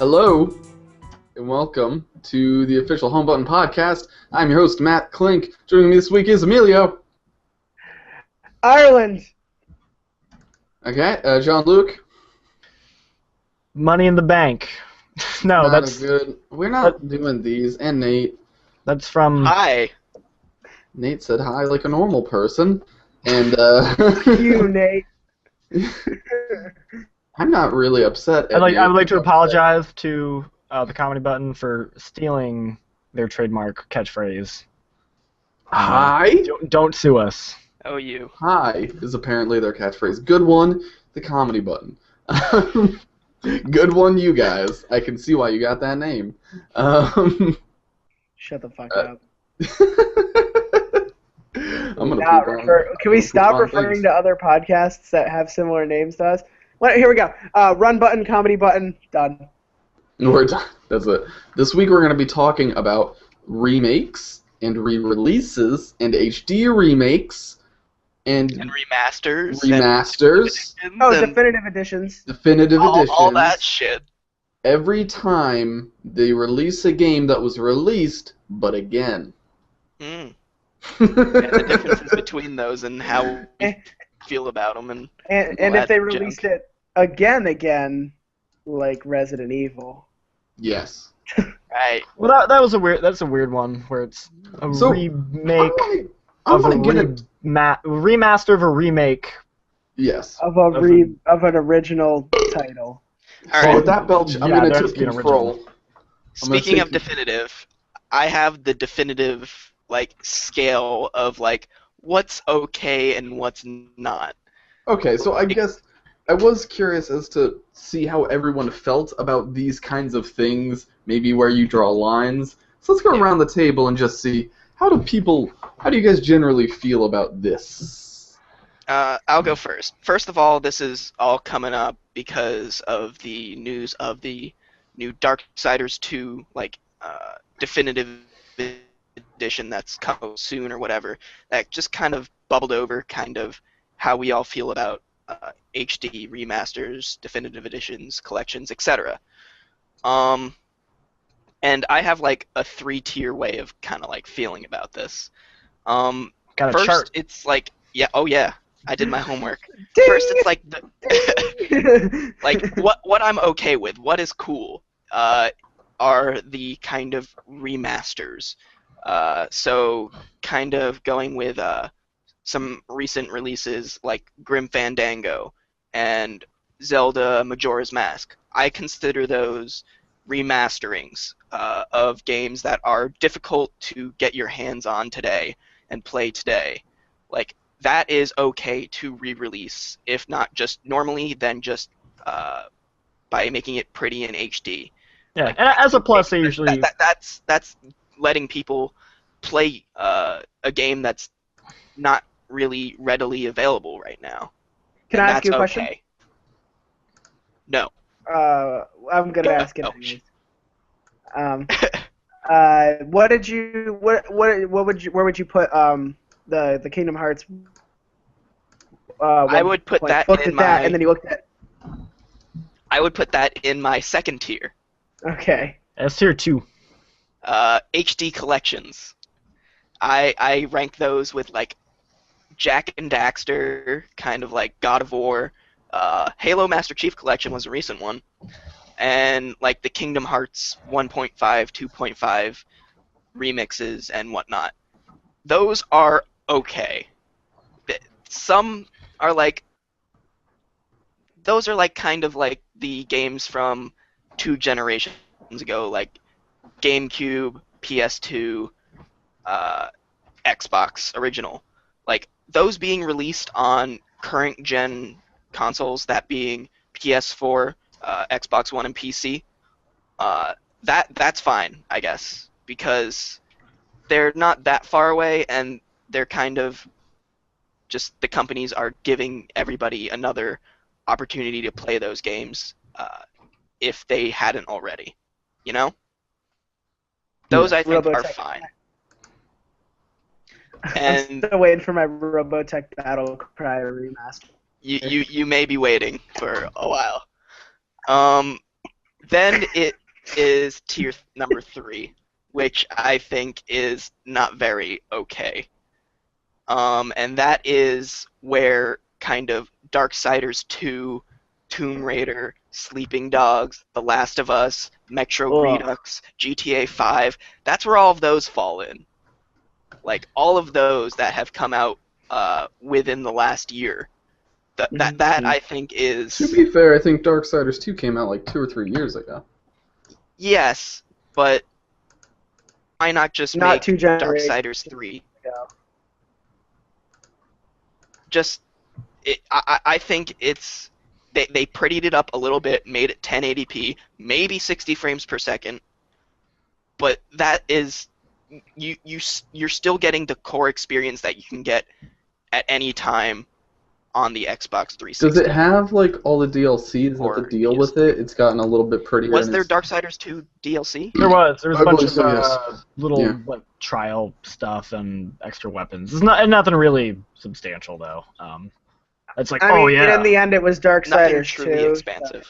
Hello, and welcome to the official Home Button Podcast. I'm your host, Matt Klink. Joining me this week is Emilio. Ireland. Okay, Jean-Luc. Money in the Bank. No, Not that's good. We're not doing these. And Nate. That's from. Hi. Nate said hi like a normal person, and You, Nate. I'm not really upset. I would like to apologize to the Comedy Button for stealing their trademark catchphrase. Hi. Don't sue us. Oh, you. Hi is apparently their catchphrase. Good one, the Comedy Button. Good one, you guys. I can see why you got that name. Shut the fuck up. I'm gonna poop on. Can we stop referring to other podcasts that have similar names to us? Well, here we go. Run Button, Comedy Button, done. We're done. That's it. This week we're going to be talking about remakes and re-releases and HD remakes and remasters. Remasters. Definitive editions. Definitive editions. All that shit. Every time they release a game that was released, but again. And the differences between those and how we feel about them. And if they released it again, like Resident Evil. Yes. Right. Well, that's a weird one where it's a remake of a remaster of a remake. Yes. Of an original title. All So right. with that belch, I'm going to take control. Speaking of definitive, I have the definitive scale of what's okay and what's not. Okay, so I guess I was curious as to see how everyone felt about these kinds of things, maybe where you draw lines. So let's go around the table and just see, how do you guys generally feel about this? I'll go first. First of all, this is all coming up because of the news of the new Darksiders 2, definitive edition that's coming soon or whatever. That just kind of bubbled over how we all feel about HD remasters, definitive editions, collections, etc. And I have a 3-tier way of feeling about this. Got a first, chart. it's I did my homework. Ding! First, it's what I'm okay with, what is cool, are the kind of remasters. So kind of going with some recent releases like Grim Fandango and Zelda Majora's Mask. I consider those remasterings of games that are difficult to get your hands on today and play today. That is okay to re-release, if not just normally, then just by making it pretty in HD. Yeah, and as a plus, they usually that's letting people play a game that's not really readily available right now. Can I ask you a question? Okay. No. I'm gonna ask it anyways. Where would you put the Kingdom Hearts? I would put that in my. And then you looked at. I would put that in my second tier. Okay. S tier 2. HD collections. I rank those with Jack and Daxter, kind of God of War. Halo Master Chief Collection was a recent one, and the Kingdom Hearts 1.5, 2.5 remixes and whatnot. Those are okay. Some are those are kind of the games from 2 generations ago, GameCube, PS2, Xbox original. Those being released on current gen consoles, that being PS4, Xbox One, and PC, that's fine, I guess, because they're not that far away, and they're kind of just the companies are giving everybody another opportunity to play those games if they hadn't already, you know? Those I think are fine. I'm still waiting for my Robotech Battle Cry remaster. You may be waiting for a while. Then it is tier number 3, which I think is not very okay. And that is where kind of Darksiders 2, Tomb Raider, Sleeping Dogs, The Last of Us, Metro Redux, GTA 5, that's where all of those fall in. Like, all of those that have come out within the last year. That I think is... To be fair, I think Darksiders 2 came out like 2 or 3 years ago. Yes, but why not just Not make 2 generations Darksiders 3? ago. I think it's... They prettied it up a little bit, made it 1080p, maybe 60 frames per second, but that is... You're still getting the core experience that you can get at any time on the Xbox 360. Does it have like all the DLC? Is that the deal with it? It's gotten a little bit prettier. Was there Darksiders 2 DLC? There was a bunch of yes. little like trial stuff and extra weapons. It's nothing really substantial though. It's like I mean, yeah. in the end, it was Nothing Darksiders truly 2. expansive.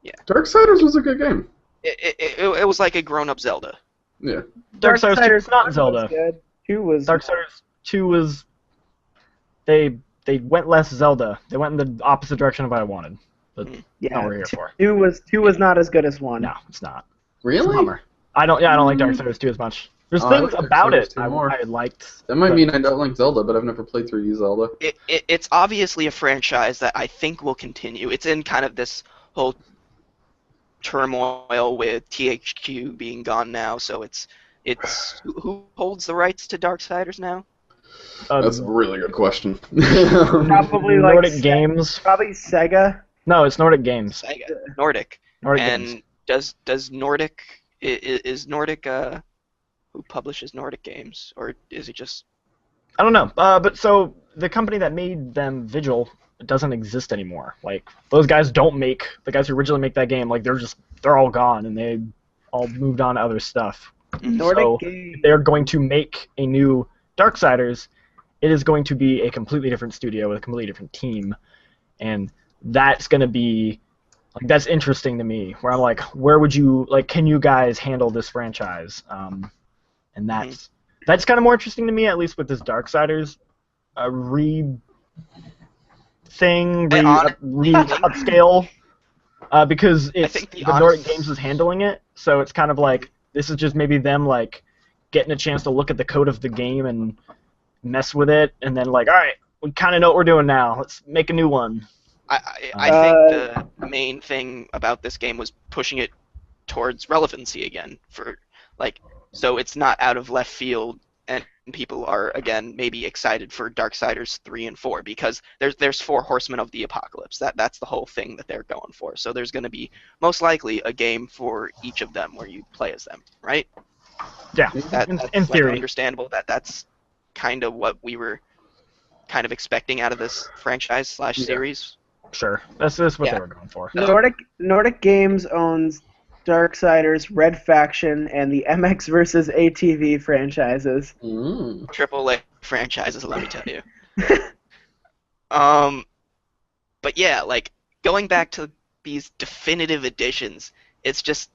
Yeah. Darksiders was a good game. It was like a grown-up Zelda. Yeah. Darksiders 2 is not Zelda. Was good. 2 was... Darksiders 2 was... They went less Zelda. They went in the opposite direction of what I wanted. But that's not what we're here for. 2 was not as good as 1. No, it's not. Really? It's a bummer. I don't like Darksiders 2 as much. There's things like about Darksiders it 2 I more. liked. That might mean I don't like Zelda, but I've never played 3D Zelda. It's obviously a franchise that I think will continue. It's in kind of this whole turmoil with THQ being gone now, so it's who holds the rights to Darksiders now? That's a really good question. Probably like Nordic Games. Probably Sega. No, it's Nordic Games. Sega. Nordic. Games. Does Nordic is Nordic who publishes Nordic Games, or is it just... I don't know. But so the company that made them, Vigil, doesn't exist anymore. Like those guys don't make the guys who originally make that game. Like they're all gone and they all moved on to other stuff. Nordic So Games. if they're going to make a new Darksiders, it is going to be a completely different studio with a completely different team, and that's going to be like that's interesting to me. Where I'm like, where would you like? Can you guys handle this franchise? And that's kind of more interesting to me, at least with this Darksiders upscale, because it's the Nordic Games is handling it, so it's kind of like this is just maybe them like getting a chance to look at the code of the game and mess with it, and then like, all right, we kind of know what we're doing now. Let's make a new one. I think the main thing about this game was pushing it towards relevancy again, for like, so it's not out of left field, and people are again maybe excited for Darksiders 3 and 4 because there's 4 Horsemen of the Apocalypse. That's the whole thing that they're going for. So there's going to be most likely a game for each of them where you play as them, right? Yeah, That's in theory. like understandable. That's kind of what we were kind of expecting out of this franchise / series. Sure, that's what they were going for. Nordic Games owns Darksiders, Red Faction, and the MX vs. ATV franchises. AAA franchises, let me tell you. But yeah, like going back to these definitive editions, it's just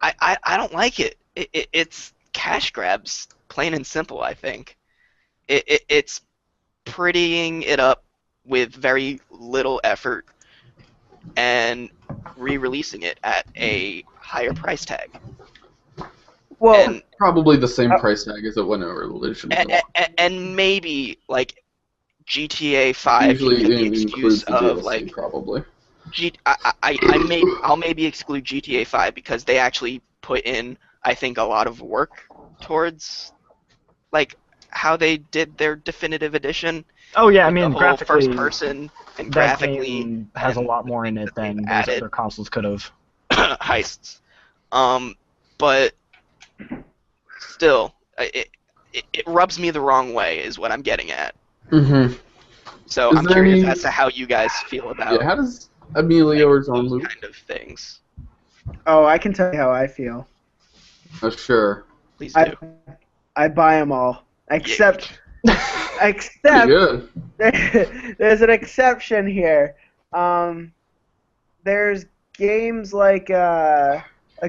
I don't like it. It's cash grabs, plain and simple. I think it's prettying it up with very little effort and re-releasing it at a higher price tag. Well, And Probably the same price tag as it went over edition. and maybe like GTA 5 Usually can get the it excuse includes the of DLC, like probably. I'll maybe exclude GTA 5 because they actually put in, I think, a lot of work towards like how they did their definitive edition. Oh yeah, I The mean whole graphically, first person and that graphically game has a lot more in it than those added other consoles could have. heists. But still, it rubs me the wrong way, is what I'm getting at. Mm-hmm. So Is I'm there curious any- as to how you guys feel about Yeah, how does Emilio or those Jean-Luc? kind of things. oh, I can tell you how I feel. Sure. Please do. I buy them all, except Pretty good. there's an exception here. There's games like a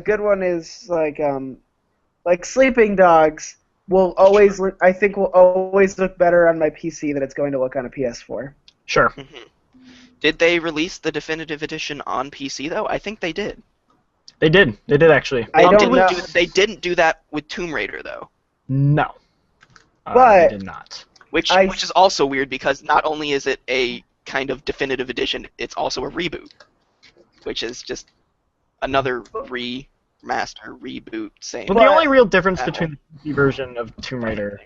good one is like Sleeping Dogs will always I think will always look better on my PC than it's going to look on a PS4. Sure. Did they release the definitive edition on PC though? I think they did. They did. They did actually. I don't know. They didn't do that with Tomb Raider though. No. But they did not. Which is also weird because not only is it a kind of definitive edition, it's also a reboot, which is just another remaster, reboot, same. Well, the only real difference between the PC version of Tomb Raider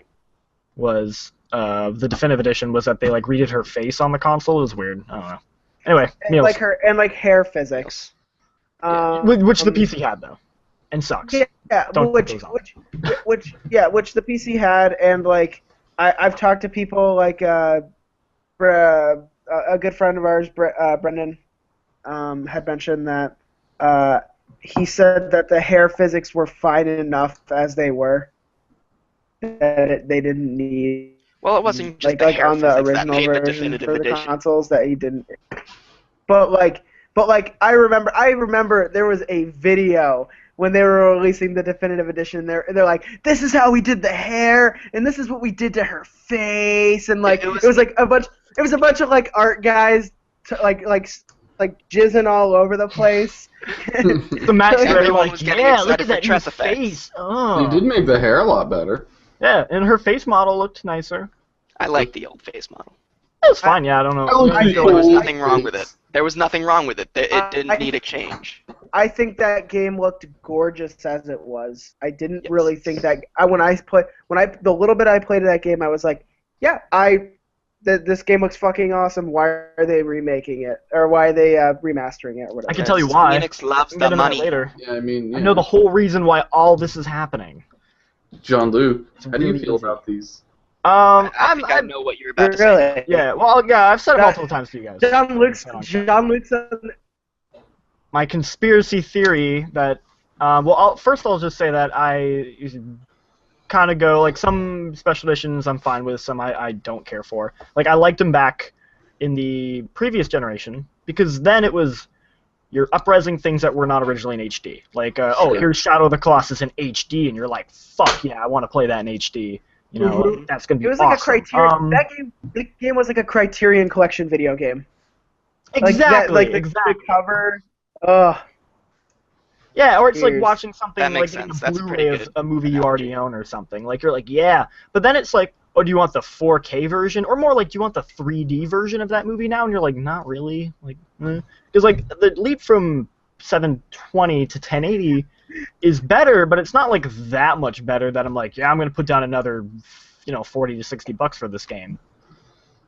was the definitive edition was that they like redid her face on the console. It was weird. I don't know. Anyway, and like hair physics. Which the PC had though, and sucks. Yeah, which the PC had, and like I've talked to people like a good friend of ours, Brendan, had mentioned that he said that the hair physics were fine enough as they were, that they didn't need. Well, it wasn't just the like hair on the physics that original made the version definitive for the edition. consoles that he didn't. But I remember there was a video when they were releasing the definitive edition. They're like, this is how we did the hair, and this is what we did to her face, and like it was like a bunch of like art guys like jizzing all over the place. The match where Everyone was getting excited look at for that Tress new effects. face. Oh. They did make the hair a lot better. Yeah, and her face model looked nicer. I like the old face model. It was fine. Yeah, I don't know. There was nothing wrong with it. There was nothing wrong with it. It didn't need a change. I think that game looked gorgeous as it was. I didn't really think that the little bit I played of that game, I was like, yeah, this game looks fucking awesome. Why are they remaking it, or why are they remastering it, or whatever? I can tell you why. Phoenix loves We'll get the into that money. later. Yeah, I mean, I know the whole reason why all this is happening. John-Luc, how do you really feel easy. about these? I think I know what you're about to say. Really? Yeah, well, yeah, I've said it multiple times to you guys. John-Luc's My conspiracy theory that, first I'll just say that I kind of go, like, some special editions I'm fine with, some I don't care for. Like, I liked them back in the previous generation, because then it was, you're up-resing things that were not originally in HD. Like, here's Shadow of the Colossus in HD, and you're like, fuck yeah, I want to play that in HD. You know, that's going to be awesome. Like a Criterion. The game was like a Criterion Collection video game. Exactly. The cover. Ugh. Yeah, or it's like watching something That like makes getting sense. a That's Blu-ray pretty of good a movie you analogy. already own or something. Like, you're like, yeah. But then it's like, oh, do you want the 4K version? Or more like, do you want the 3D version of that movie now? And you're like, not really. Like, because like the leap from 720 to 1080 is better, but it's not like that much better that I'm like, yeah, I'm gonna put down another, $40 to $60 for this game.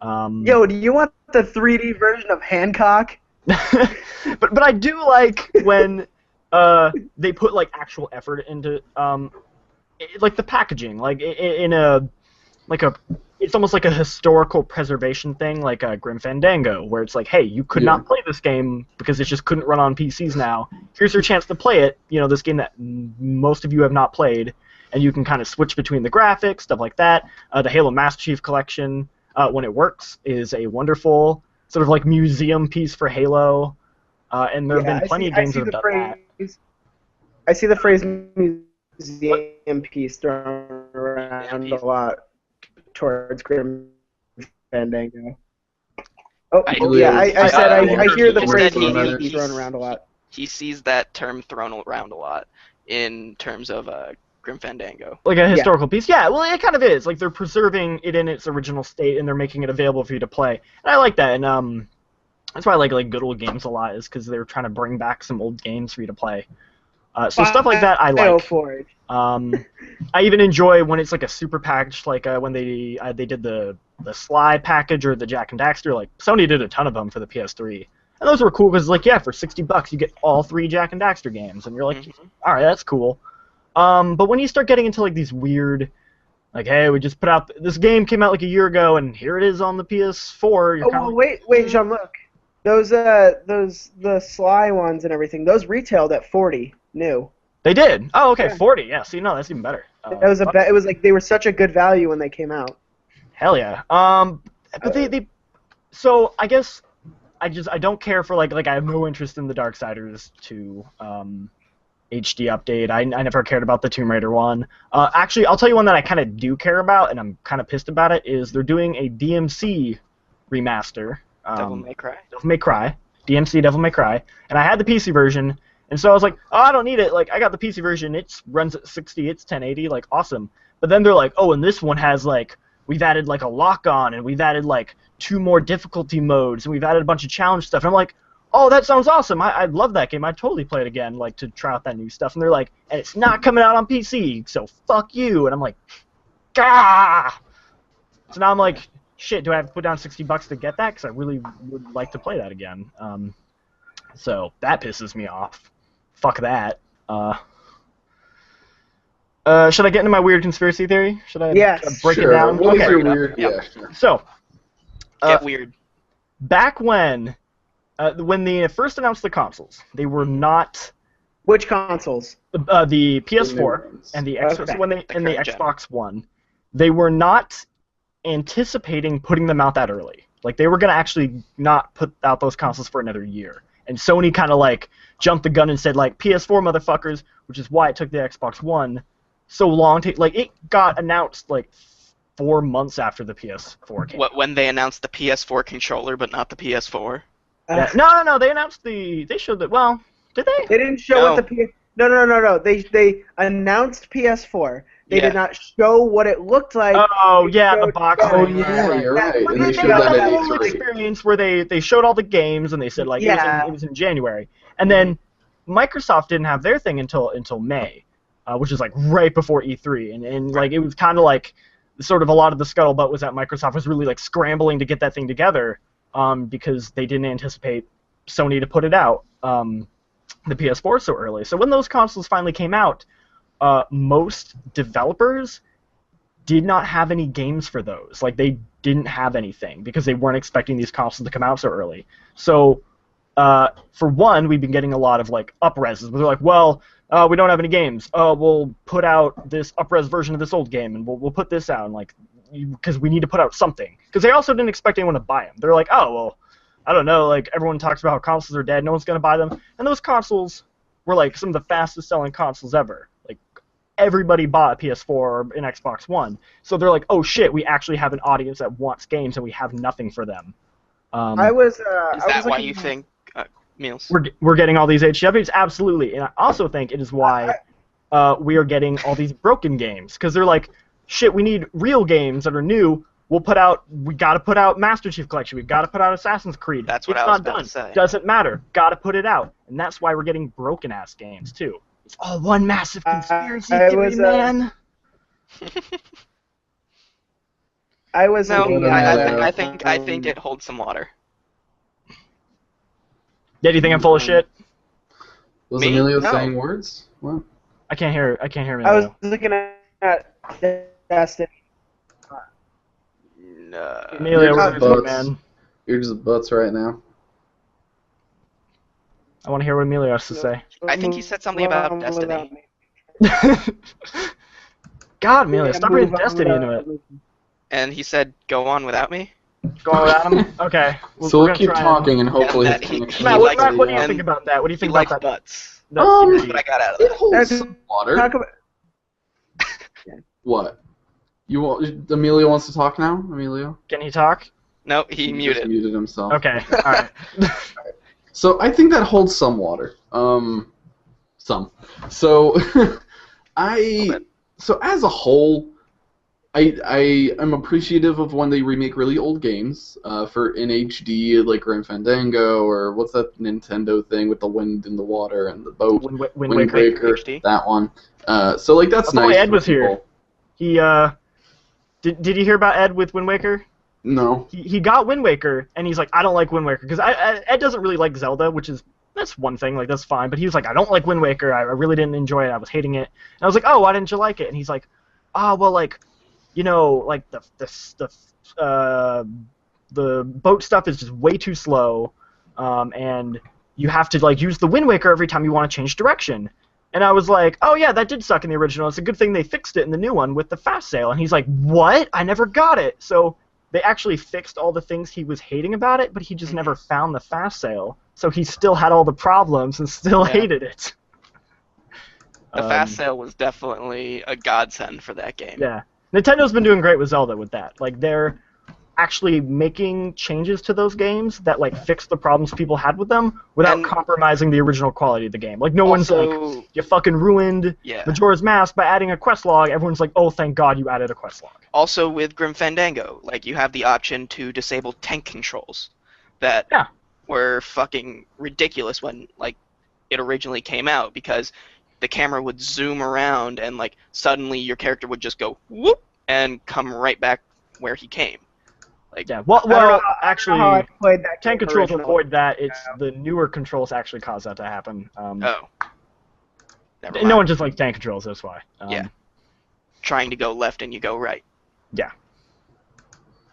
Yo, do you want the 3D version of Hancock? but I do like when they put like actual effort into like the packaging, like it's almost like a historical preservation thing, like Grim Fandango, where it's like, hey, you could not play this game because it just couldn't run on PCs now. Here's your chance to play it. This game that most of you have not played, and you can kind of switch between the graphics, stuff like that. The Halo Master Chief Collection, when it works, is a wonderful sort of like museum piece for Halo, and there have been plenty of games that have done that. I see the phrase museum piece thrown around a lot towards Grim Fandango. Oh, I hear the phrase museum piece thrown around a lot. He sees that term thrown around a lot in terms of Grim Fandango. Like a historical piece? Yeah, well, it kind of is. Like, they're preserving it in its original state, and they're making it available for you to play. And I like that, and that's why I like good old games a lot, is because they're trying to bring back some old games for you to play. So stuff like that I like. I even enjoy when it's like a super package, like when they did the Sly package or the Jak and Daxter. Like, Sony did a ton of them for the PS3. And those were cool because, like, yeah, for $60 you get all 3 Jak and Daxter games. And you're like, all right, that's cool. But when you start getting into like these weird, like, hey, we just put out this game came out like a year ago, and here it is on the PS4. You're wait, Jean-Luc. Those the Sly ones and everything. Those retailed at $40 new. They did. Oh, okay, yeah. 40. Yeah, see, no, that's even better. It was like they were such a good value when they came out. Hell yeah. But they so I guess I don't care for like I have no interest in the Darksiders 2 HD update. I never cared about the Tomb Raider one. Actually, I'll tell you one that I kind of do care about, and I'm kind of pissed about it. Is they're doing a DMC remaster. Devil May Cry. Devil May Cry. DMC Devil May Cry, and I had the PC version, and so I was like, oh, I don't need it. Like, I got the PC version. It runs at 60. It's 1080. Like, awesome. But then they're like, oh, and this one has like, we've added like a lock-on, and we've added like 2 more difficulty modes, and we've added a bunch of challenge stuff. And I'm like, oh, that sounds awesome. I love that game. I'd totally play it again, like, to try out that new stuff. And they're like, and it's not coming out on PC, so fuck you. And I'm like, gah! So now I'm like, shit, do I have to put down $60 to get that? Because I really would like to play that again. So that pisses me off. Fuck that. Should I get into my weird conspiracy theory? Should I break it down? What is Okay. your weird? Yep. Yeah, sure. So, Get weird. back when they first announced the consoles, they were not Which consoles? the PS4 ones. and the Xbox Okay. and the current gen. Xbox One. They were not anticipating putting them out that early. Like, they were going to actually not put out those consoles for another year. And Sony kind of like jumped the gun and said like, PS4 motherfuckers, which is why it took the Xbox One so long to, like, it got announced like 4 months after the PS4 came. When they announced the PS4 controller, but not the PS4. Yeah. No, they announced they showed that, well, did they? They didn't show No. what the No. They announced PS4. They Yeah. did not show what it looked like. Oh, They yeah, the showed- box. Oh thing, yeah, right. you're right. Well, And they they showed got that that at whole E3. experience where they showed all the games and they said like Yeah. it was in January, and then Microsoft didn't have their thing until May, which is like right before E3, and like it was kind of like sort of a lot of the scuttlebutt was that Microsoft was really like scrambling to get that thing together, because they didn't anticipate Sony to put it out, the PS4 so early. So when those consoles finally came out, most developers did not have any games for those. Like, they didn't have anything because they weren't expecting these consoles to come out so early. So, for one, we've been getting a lot of, like, up-reses. They're like, well, we don't have any games. We'll put out this up-res version of this old game, and we'll put this out, and, like, because we need to put out something. Because they also didn't expect anyone to buy them. They're like, oh, well, I don't know, like, everyone talks about how consoles are dead, no one's going to buy them. And those consoles were, like, some of the fastest-selling consoles ever. Like, everybody bought a PS4 or an Xbox One. So they're like, oh shit, we actually have an audience that wants games and we have nothing for them. Is I was that why looking- you think, Meals? We're getting all these HD updates? Absolutely. And I also think it is why we are getting all these broken games. Because they're like, shit, we need real games that are new. We got to put out Master Chief Collection. We've got to put out Assassin's Creed. That's what it's I was not about done. to say. Doesn't matter. Got to put it out. And that's why we're getting broken-ass games, too. It's all one massive conspiracy I theory, was, man. I was No, looking I at, think it holds some water. Yeah, do you think I'm full of shit? Was Me? Emilio No. saying words? Well, I can't hear me. I was looking at Destiny. No. Amelia, You're we're just losing you, butts. man. you're just butts right now. I want to hear what Amelia has to say. I think he said something about Destiny. God, Amelia, Yeah, stop move reading on Destiny without- into it. And he said, "Go on without me." Go on without him? Okay. So we're we'll gonna keep try talking and hopefully that his he- connection Matt, will what, stay what do you on. think about that? What do you He think likes about that? butts. that Um, theory? That's what I got out of It that. holds That's- some water. Talk about, What? You want? Emilio wants to talk now. Emilio. Can he talk? No, he just muted. muted himself. Okay. All right. So I think that holds some water. Some. So so as a whole, I am appreciative of when they remake really old games for in HD, like Grim Fandango, or what's that Nintendo thing with the wind and the water and the boat? Wind Waker. HD. That one. So like that's I thought nice. Ed for was here. people. He did you hear about Ed with Wind Waker? No. He got Wind Waker and he's like, I don't like Wind Waker because Ed doesn't really like Zelda, which is that's one thing, like that's fine. But he was like, I don't like Wind Waker. I really didn't enjoy it. I was hating it. And I was like, oh, why didn't you like it? And he's like, well, like, you know, like the boat stuff is just way too slow, and you have to like use the Wind Waker every time you want to change direction. And I was like, oh yeah, that did suck in the original. It's a good thing they fixed it in the new one with the fast sail. And he's like, what? I never got it. So they actually fixed all the things he was hating about it, but he just never found the fast sale. So he still had all the problems and still hated it. The fast sale was definitely a godsend for that game. Yeah. Nintendo's been doing great with Zelda with that. Like, they're actually making changes to those games that, like, fix the problems people had with them without compromising the original quality of the game. Like, no one's like, you fucking ruined Majora's Mask by adding a quest log. Everyone's like, oh, thank God you added a quest log. Also with Grim Fandango, like, you have the option to disable tank controls that were fucking ridiculous when, like, it originally came out, because the camera would zoom around and, like, suddenly your character would just go whoop and come right back where he came. Like, well, actually, tank controls originally. avoid that. It's the newer controls actually cause that to happen. Never mind. No one just likes tank controls, that's why. Trying to go left and you go right. Yeah.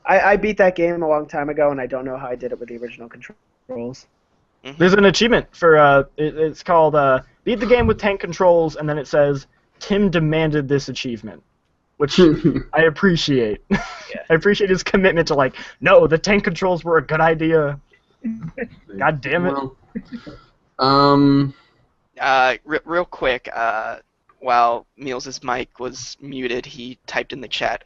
I beat that game a long time ago, and I don't know how I did it with the original controls. There's an achievement for, it's called, beat the game with tank controls, and then it says, Tim demanded this achievement. Which I appreciate. I appreciate his commitment to, like, no, the tank controls were a good idea. God damn it. Real quick, while Meals' mic was muted, he typed in the chat,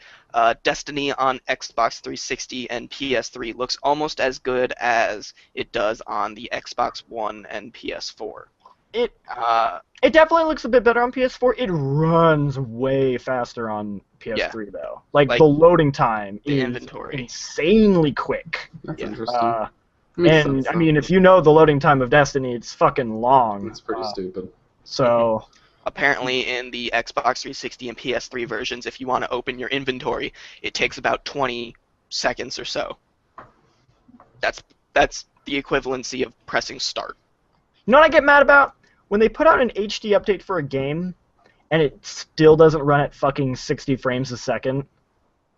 Destiny on Xbox 360 and PS3 looks almost as good as it does on the Xbox One and PS4. It definitely looks a bit better on PS4. It runs way faster on PS3 though. Like the loading time the is inventory. Insanely quick. That's interesting. And I mean, if you know the loading time of Destiny, it's fucking long. It's pretty stupid. So apparently, in the Xbox 360 and PS3 versions, if you want to open your inventory, it takes about 20 seconds or so. That's the equivalency of pressing start. You know what I get mad about? When they put out an HD update for a game, and it still doesn't run at fucking 60 frames a second.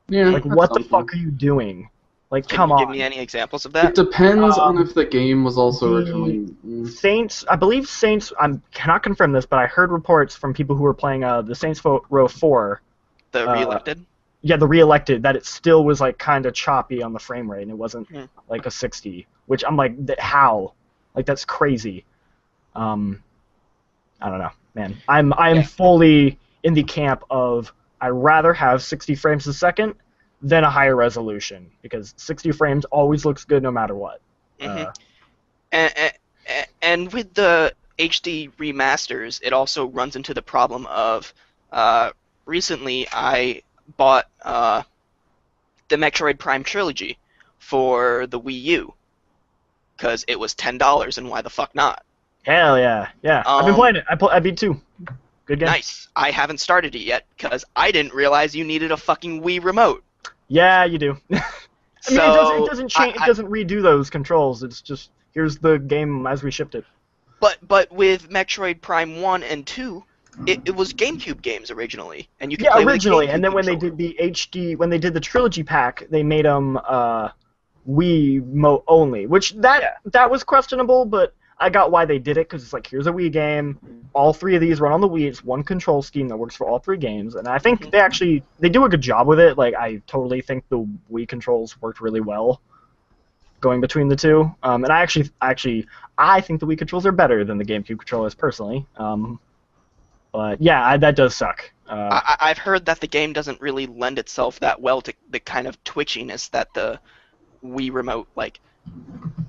Yeah. Like, what the fuck are you doing? Like, come on. Can you give me any examples of that? It depends on if the game was also originally... Saints, I believe Saints, I cannot confirm this, but I heard reports from people who were playing the Saints Row 4. The Re-Elected? Yeah, the Re-Elected, that it still was, like, kind of choppy on the frame rate, and it wasn't, like, a 60. Which I'm like, how? Like, that's crazy. I don't know, man. I'm fully in the camp of I'd rather have 60 frames a second than a higher resolution, because 60 frames always looks good no matter what. And with the HD remasters, it also runs into the problem of recently I bought the Metroid Prime trilogy for the Wii U because it was $10, and why the fuck not? Hell yeah, yeah. I've been playing it. I beat 2. Good game. Nice. I haven't started it yet because I didn't realize you needed a fucking Wii remote. Yeah, you do. I mean, it doesn't change. It doesn't redo those controls. It's just here's the game as we shipped it. But with Metroid Prime 1 and 2, it was GameCube games originally, and you could play originally, with a GameCube and then when controller. they did the HD, when they did the trilogy pack, they made them Wii Mo only, which that was questionable, but I got why they did it, because it's like, here's a Wii game, all 3 of these run on the Wii, it's one control scheme that works for all 3 games, and I think they do a good job with it. Like, I totally think the Wii controls worked really well going between the 2, and I think the Wii controls are better than the GameCube controllers, personally, but yeah, that does suck. I've heard that the game doesn't really lend itself that well to the kind of twitchiness that the Wii remote, like,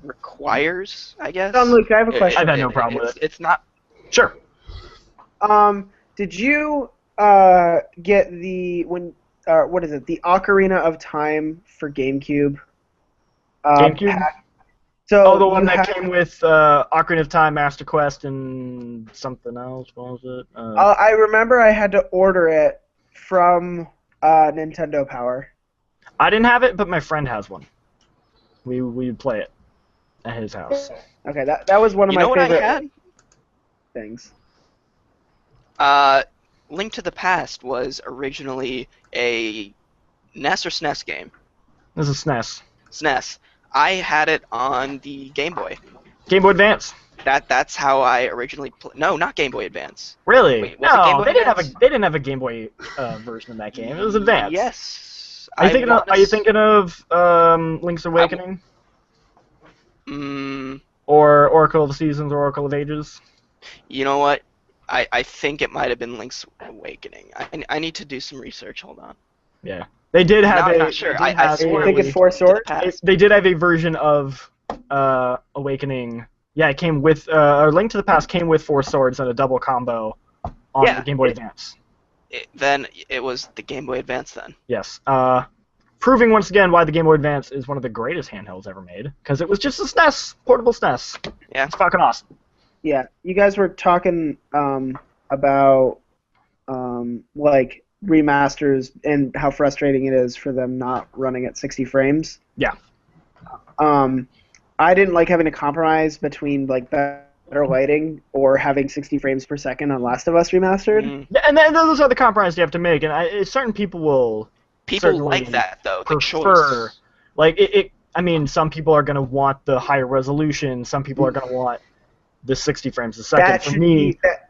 requires, I guess. John Luke, I have a question. I've had no problem with it. It's not... Sure. Did you get the what is it? The Ocarina of Time for GameCube? GameCube? Pack? So the one that came with Ocarina of Time, Master Quest, and something else. What was it? I remember I had to order it from Nintendo Power. I didn't have it, but my friend has one. We would play it at his house. Okay, that was one of my favorite what I had? things. Link to the Past was originally a NES or SNES game. This is SNES. SNES. I had it on the Game Boy. Game Boy Advance. That's how I originally No, not Game Boy Advance. Really? Wait, was it Game no, Boy they Advance? didn't have a Game Boy version of that game. It was Advance. Yes. Are you thinking of Link's Awakening? Or Oracle of Seasons or Oracle of Ages? You know what? I think it might have been Link's Awakening. I need to do some research. Hold on. Yeah. They did have I'm not sure. I You think it's Four Swords? They did have a version of Awakening. Yeah, it came with or Link to the Past came with Four Swords and a double combo on the Game Boy Advance. Then it was the Game Boy Advance then. Yes. Proving once again why the Game Boy Advance is one of the greatest handhelds ever made, because it was just a SNES, portable SNES. Yeah. It's fucking awesome. Yeah, you guys were talking about like remasters and how frustrating it is for them not running at 60 frames. Yeah. I didn't like having to compromise between like better lighting or having 60 frames per second on Last of Us Remastered. Yeah, and then those are the compromises you have to make, and certain people will. People like that though. The prefer, choice. Like I mean, some people are gonna want the higher resolution. Some people are gonna want the 60 frames a second.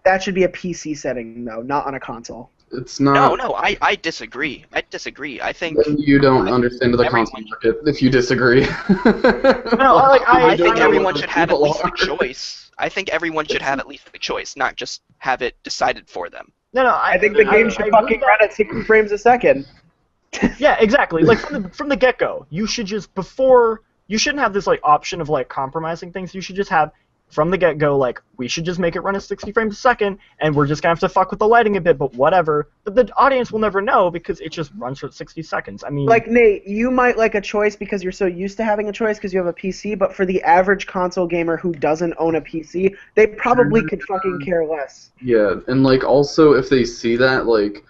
That should be a PC setting though, not on a console. It's not. No, I disagree. I think. Then you don't understand the console market if you disagree. I think everyone should have at least the choice. I think everyone should have at least the choice, not just have it decided for them. No, I think the game should fucking run at 60 frames a second. Yeah, exactly. Like from the get-go, you shouldn't have this like option of like compromising things. You should just have from the get-go like we should just make it run at 60 frames a second, and we're just gonna have to fuck with the lighting a bit, but whatever. But the audience will never know because it just runs for 60 seconds. I mean, like Nate, you might like a choice because you're so used to having a choice because you have a PC, but for the average console gamer who doesn't own a PC, they probably could fucking care less. Yeah, and like also if they see that, like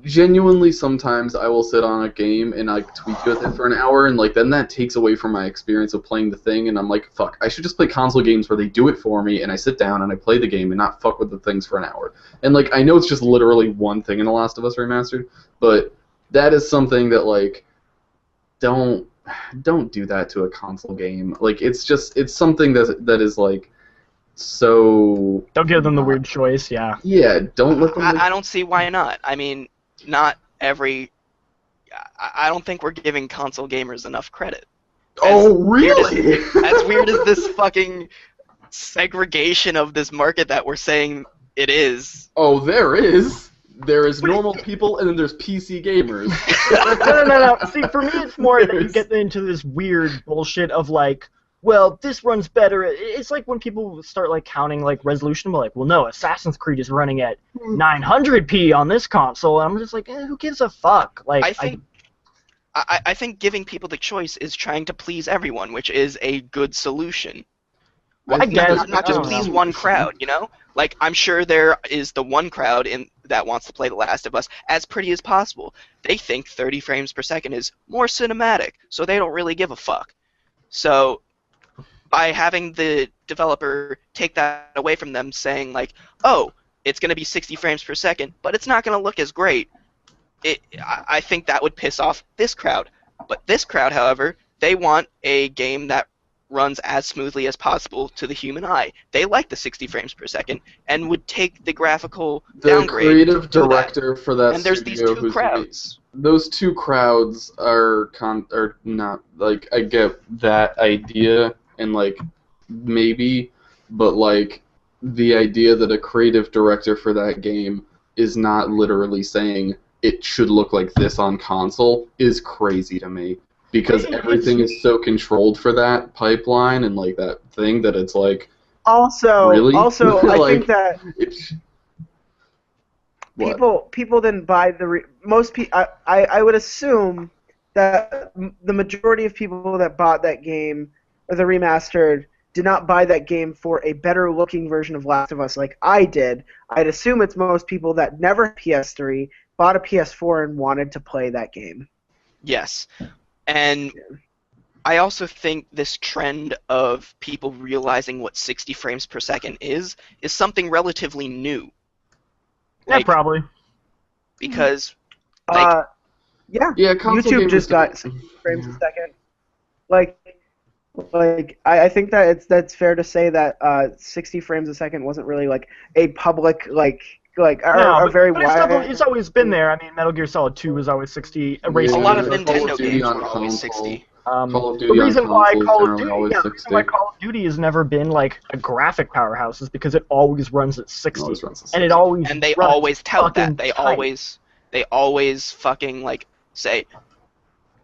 genuinely sometimes I will sit on a game and I tweak with it for an hour, and like then that takes away from my experience of playing the thing, and I'm like, fuck, I should just play console games where they do it for me and I sit down and I play the game and not fuck with the things for an hour. And like I know it's just literally one thing in The Last of Us Remastered, but that is something that like don't do that to a console game. Like it's something that is like so don't give them the weird choice. Yeah. Yeah, don't let them. I don't see why not. I mean, not every. I don't think we're giving console gamers enough credit. Really? As weird as this fucking segregation of this market that we're saying it is. Oh, there is. There is normal people, and then there's PC gamers. No. See, for me, it's more that you get into this weird bullshit of like, well, this runs better. It's like when people start like counting like resolution, but like, well, no, Assassin's Creed is running at 900p on this console, and I'm just like, who gives a fuck? Like, I think giving people the choice is trying to please everyone, which is a good solution. Well, I guess not just please one crowd, you know? Like, I'm sure there is the one crowd that wants to play The Last of Us as pretty as possible. They think 30 frames per second is more cinematic, so they don't really give a fuck. So by having the developer take that away from them, saying like, oh, it's going to be 60 frames per second, but it's not going to look as great, I think that would piss off this crowd. But this crowd, however, they want a game that runs as smoothly as possible to the human eye. They like the 60 frames per second and would take the graphical downgrade. The creative director for that and there's these two crowds. Those two crowds are not, like, I get that idea and like maybe, but like the idea that a creative director for that game is not literally saying it should look like this on console is crazy to me, because everything is so controlled for that pipeline and like that thing that it's like. Also, really? I Like, think that people didn't buy most people. I would assume that the majority of people that bought that game or the remastered did not buy that game for a better looking version of Last of Us like I did. I'd assume it's most people that never had PS3, bought a PS4, and wanted to play that game. Yes. And I also think this trend of people realizing what 60 frames per second is something relatively new. Yeah, probably. Because, yeah, console YouTube just got 60 frames a second. Like I think that that's fair to say that 60 frames a second wasn't really like a public like are very but wide. it's always been there. I mean, Metal Gear Solid 2 was always 60. A Racing lot of Call Nintendo of Duty games on were always console. 60. Call of The Duty on reason why console is Call of generally Duty, always yeah, the reason 60. why Call of Duty has never been like a graphic powerhouse is because it always runs at 60, Always runs at and it 60. always And they runs always tout fucking that. They tight. always fucking like say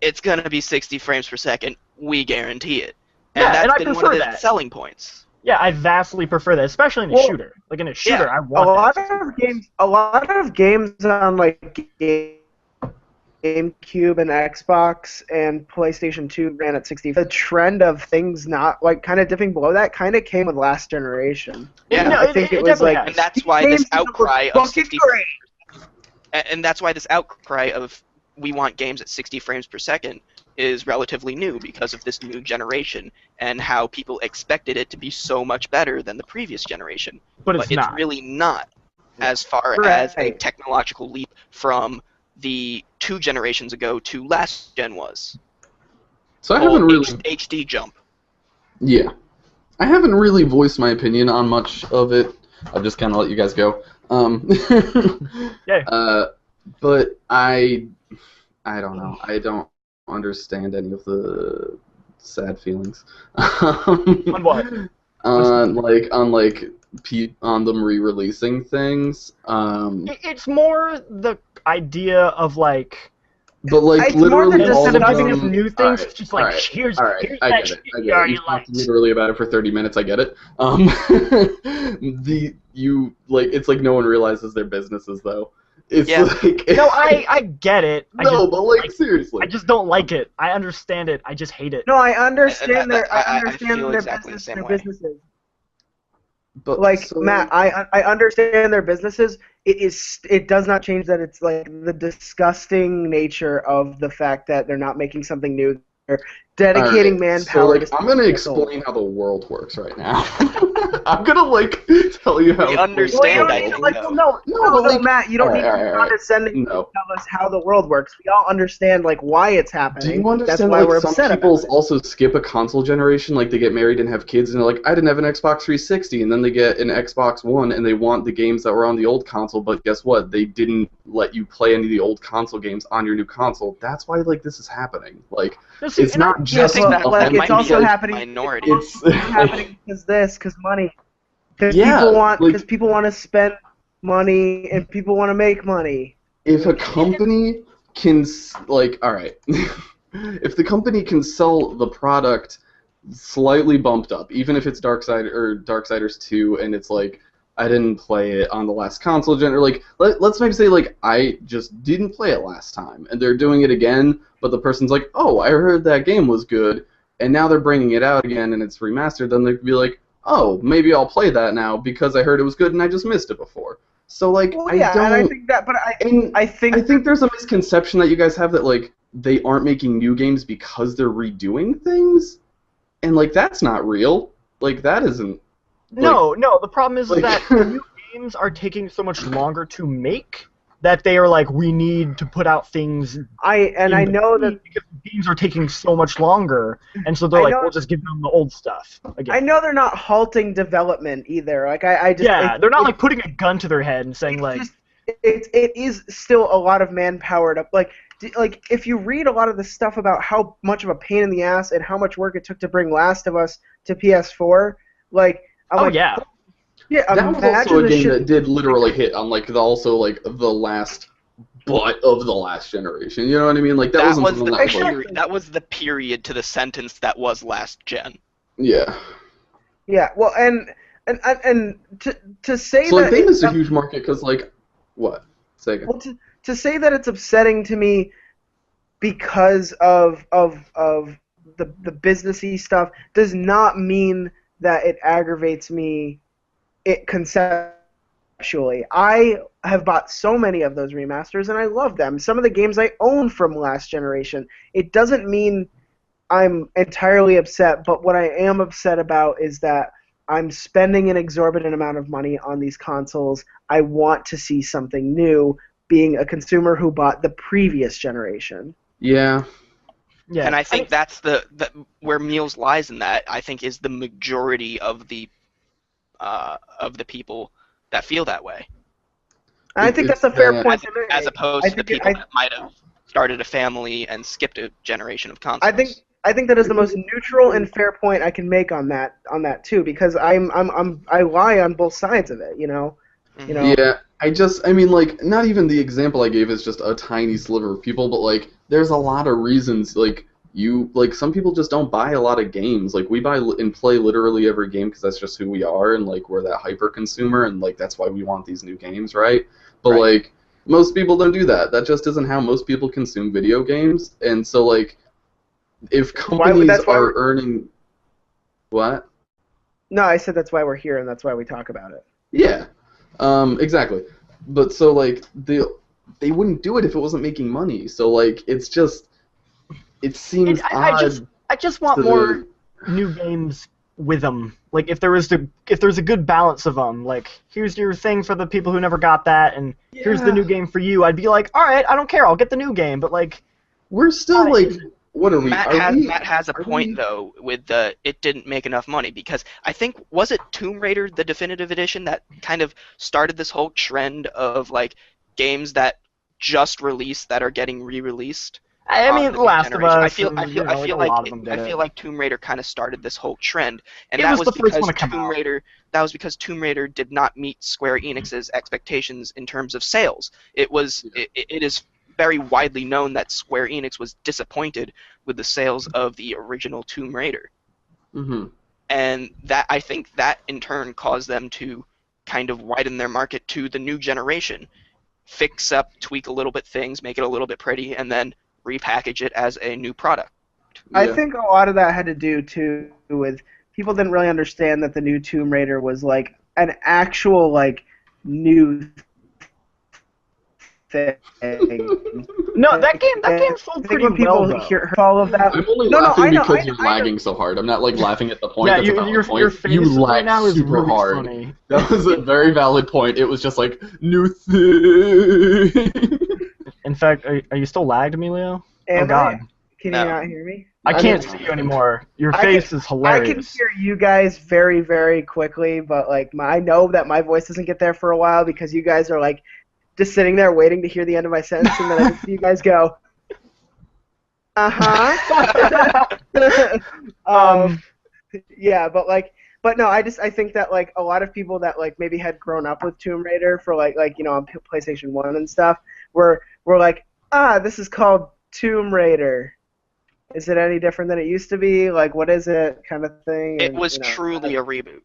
it's gonna be 60 frames per second. We guarantee it. And Yeah, and that's I been one of prefer the that. selling points. Yeah, I vastly prefer that, especially in a Well, shooter. Like in a shooter, yeah, I A want lot that. 60 of frames. games, a lot of games on like GameCube and Xbox and PlayStation 2 ran at 60. The trend of things not like kind of dipping below that kind of came with last generation. Yeah. No, I think it was definitely like, And has. that's these why this games look outcry of fucking 60 great. and that's why this outcry of we want games at 60 frames per second is relatively new because of this new generation and how people expected it to be so much better than the previous generation. But it's not. Really not as far as a Right. technological leap from the 2 generations ago to last gen was. So I haven't really, HD jump. yeah, I haven't really voiced my opinion on much of it. I'll just kind of let you guys go. Yeah. But I don't know. I don't understand any of the sad feelings. On what? On them re-releasing things. It's more the idea of like But like It's more literally than just all of instead of discussing giving them. us new things, Alright, it's just like here's I that get shit it. you I get it. already You talked liked. literally about it for 30 minutes. I get it. It's like no one realizes their businesses though. It's Yeah. like No, I get it. no, but like seriously. I just don't like it. I understand it. I just hate it. No, I understand their I understand feel their exactly the business, same their way. businesses. But Like so, Matt, I understand their businesses. It does not change that it's like the disgusting nature of the fact that they're not making something new. They're dedicating alright, so manpower. like to I'm gonna something that's old. explain how the world works right now. I'm gonna like tell you how. We it's understand, Well, I you don't think, need to, though. no, Matt, you don't need to be alright. condescending to No. tell us how the world works. We all understand like why it's Do happening. you understand That's why like we're some upset people about it. also skip a console generation, like they get married and have kids and they're like, I didn't have an Xbox 360, and then they get an Xbox One and they want the games that were on the old console, but guess what? They didn't let you play any of the old console games on your new console. That's why like this is happening. Like See, it's and I not get just think that- like that it's might be also a happening. minority. it's Happening because money. Because Yeah, people want to spend money and people want to make money. if a company can like all right, if the company can sell the product slightly bumped up, even if it's Darksiders 2 and it's like I didn't play it on the last console gen, or like let's maybe say like I just didn't play it last time and they're doing it again, but the person's like, oh, I heard that game was good and now they're bringing it out again and it's remastered, then they'd be like, oh, maybe I'll play that now because I heard it was good and I just missed it before. So like Well, I yeah, don't. and I think that, but and I think I think there's a misconception that you guys have that like they aren't making new games because they're redoing things, and like that's not real. Like that isn't. No, the problem is like- that new games are taking so much longer to make that they are like, we need to put out things. I know that because games are taking so much longer, and so they're I like, know- we'll just give them the old stuff again. I know they're not halting development either. Like I just They're not like putting a gun to their head and saying like, it is still a lot of manpower to like if you read a lot of the stuff about how much of a pain in the ass and how much work it took to bring Last of Us to PS4, like yeah. That was imagine also a the game shit- that did literally hit on like the last butt of the last generation. You know what I mean? Like that wasn't something that was like, That was the period to the sentence that was last gen. yeah. Yeah, well, and to say So that like they missed a it's- huge market because like what? Say again. well, to say that it's upsetting to me because of the businessy stuff does not mean that it aggravates me conceptually. I have bought so many of those remasters and I love them. Some of the games I own from last generation. It doesn't mean I'm entirely upset, but what I am upset about is that I'm spending an exorbitant amount of money on these consoles. I want to see something new, being a consumer who bought the previous generation. Yeah. Yeah. And I think that's the where Meals lies in that. I think is the majority of the people that feel that way. I think that's a fair point to make. as opposed I to the think people that might have started a family and skipped a generation of consoles. I think that is the most neutral and fair point I can make on that too, because I lie on both sides of it, you know. You know. Yeah, I mean, like, not even the example I gave is just a tiny sliver of people, but, like, there's a lot of reasons, like, some people just don't buy a lot of games. Like, we buy and play literally every game because that's just who we are, and, like, we're that hyper-consumer, and, like, that's why we want these new games, right? But, like, most people don't do that. That just isn't how most people consume video games, and so, like, if companies are earning... What? No, I said that's why we're here, and that's why we talk about it. Yeah. Exactly. But so, like, they wouldn't do it if it wasn't making money. So, like, it's just, it seems odd. I just want more new games with them. Like, if there's a good balance of them, like, here's your thing for the people who never got that, and here's the new game for you, I'd be like, all right, I don't care, I'll get the new game. But, like, we're still, like, what are we? Matt has a point, though, with the it didn't make enough money, because I think, was it Tomb Raider, the definitive edition, that kind of started this whole trend of, like, games that just released that are getting re-released? I mean, Last of Us. I feel like Tomb Raider kind of started this whole trend, and that was because Tomb Raider did not meet Square Enix's expectations in terms of sales. It is very widely known that Square Enix was disappointed with the sales of the original Tomb Raider. Mm-hmm. And that, I think that in turn caused them to kind of widen their market to the new generation, fix up, tweak a little bit things, make it a little bit pretty, and then repackage it as a new product. Yeah. I think a lot of that had to do too with people didn't really understand that the new Tomb Raider was like an actual like new thing. No, that game sold pretty well, though. Hear all of that. I'm only laughing because you're lagging so hard. I'm not like laughing at the point. Yeah, your face you right now is super really hard. funny. That was a very valid point. It was just like new thing. In fact, are you still lagged, Emilio? Oh God. Can you not hear me? I can't see you anymore. Your face is hilarious. I can hear you guys very, very quickly, but like I know that my voice doesn't get there for a while because you guys are like just sitting there waiting to hear the end of my sentence, and then I see you guys go, yeah, but no, I think that like a lot of people that like maybe had grown up with Tomb Raider for like you know on PlayStation 1 and stuff were like, this is called Tomb Raider. Is it any different than it used to be? Like, what is it, kind of thing? It was truly a reboot.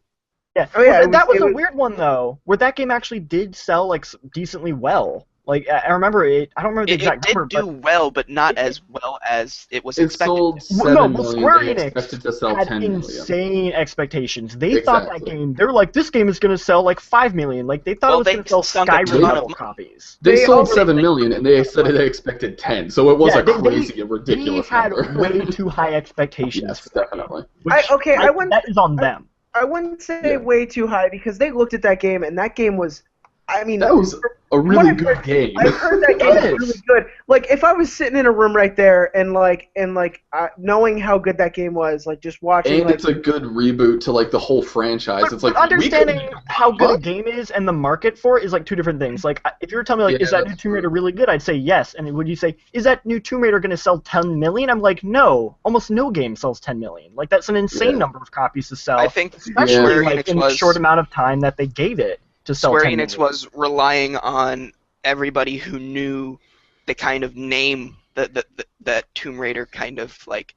Yeah. Oh yeah, that was a weird one though, where that game actually did sell like decently well. Like I remember it. I don't remember the exact number. It did do well, but not as well as it was expected. It sold 7 million. Square They Enix expected to sell had 10 million. insane expectations. They thought that game. They were like, this game is going to sell like 5 million. Like they thought it was going to sell Skyrim level copies. They sold 7 million, and they said they expected 10. So it was crazy, ridiculous number. They had way too high expectations. Yes, definitely. That is on them. I wouldn't say way too high because they looked at that game, and that game was, I mean, that was a really good game. I heard that game was really good. Like, if I was sitting in a room right there and knowing how good that game was, like just watching. And it's a good reboot to like the whole franchise. It's like understanding how good a game is and the market for it is like two different things. Like, if you were telling me like, is that new Tomb Raider really good? I'd say yes. And would you say, is that new Tomb Raider going to sell 10 million? I'm like, no. Almost no game sells 10 million. Like, that's an insane number of copies to sell. I think especially like in the short amount of time that they gave it. Square Enix was relying on everybody who knew the kind of name that Tomb Raider kind of like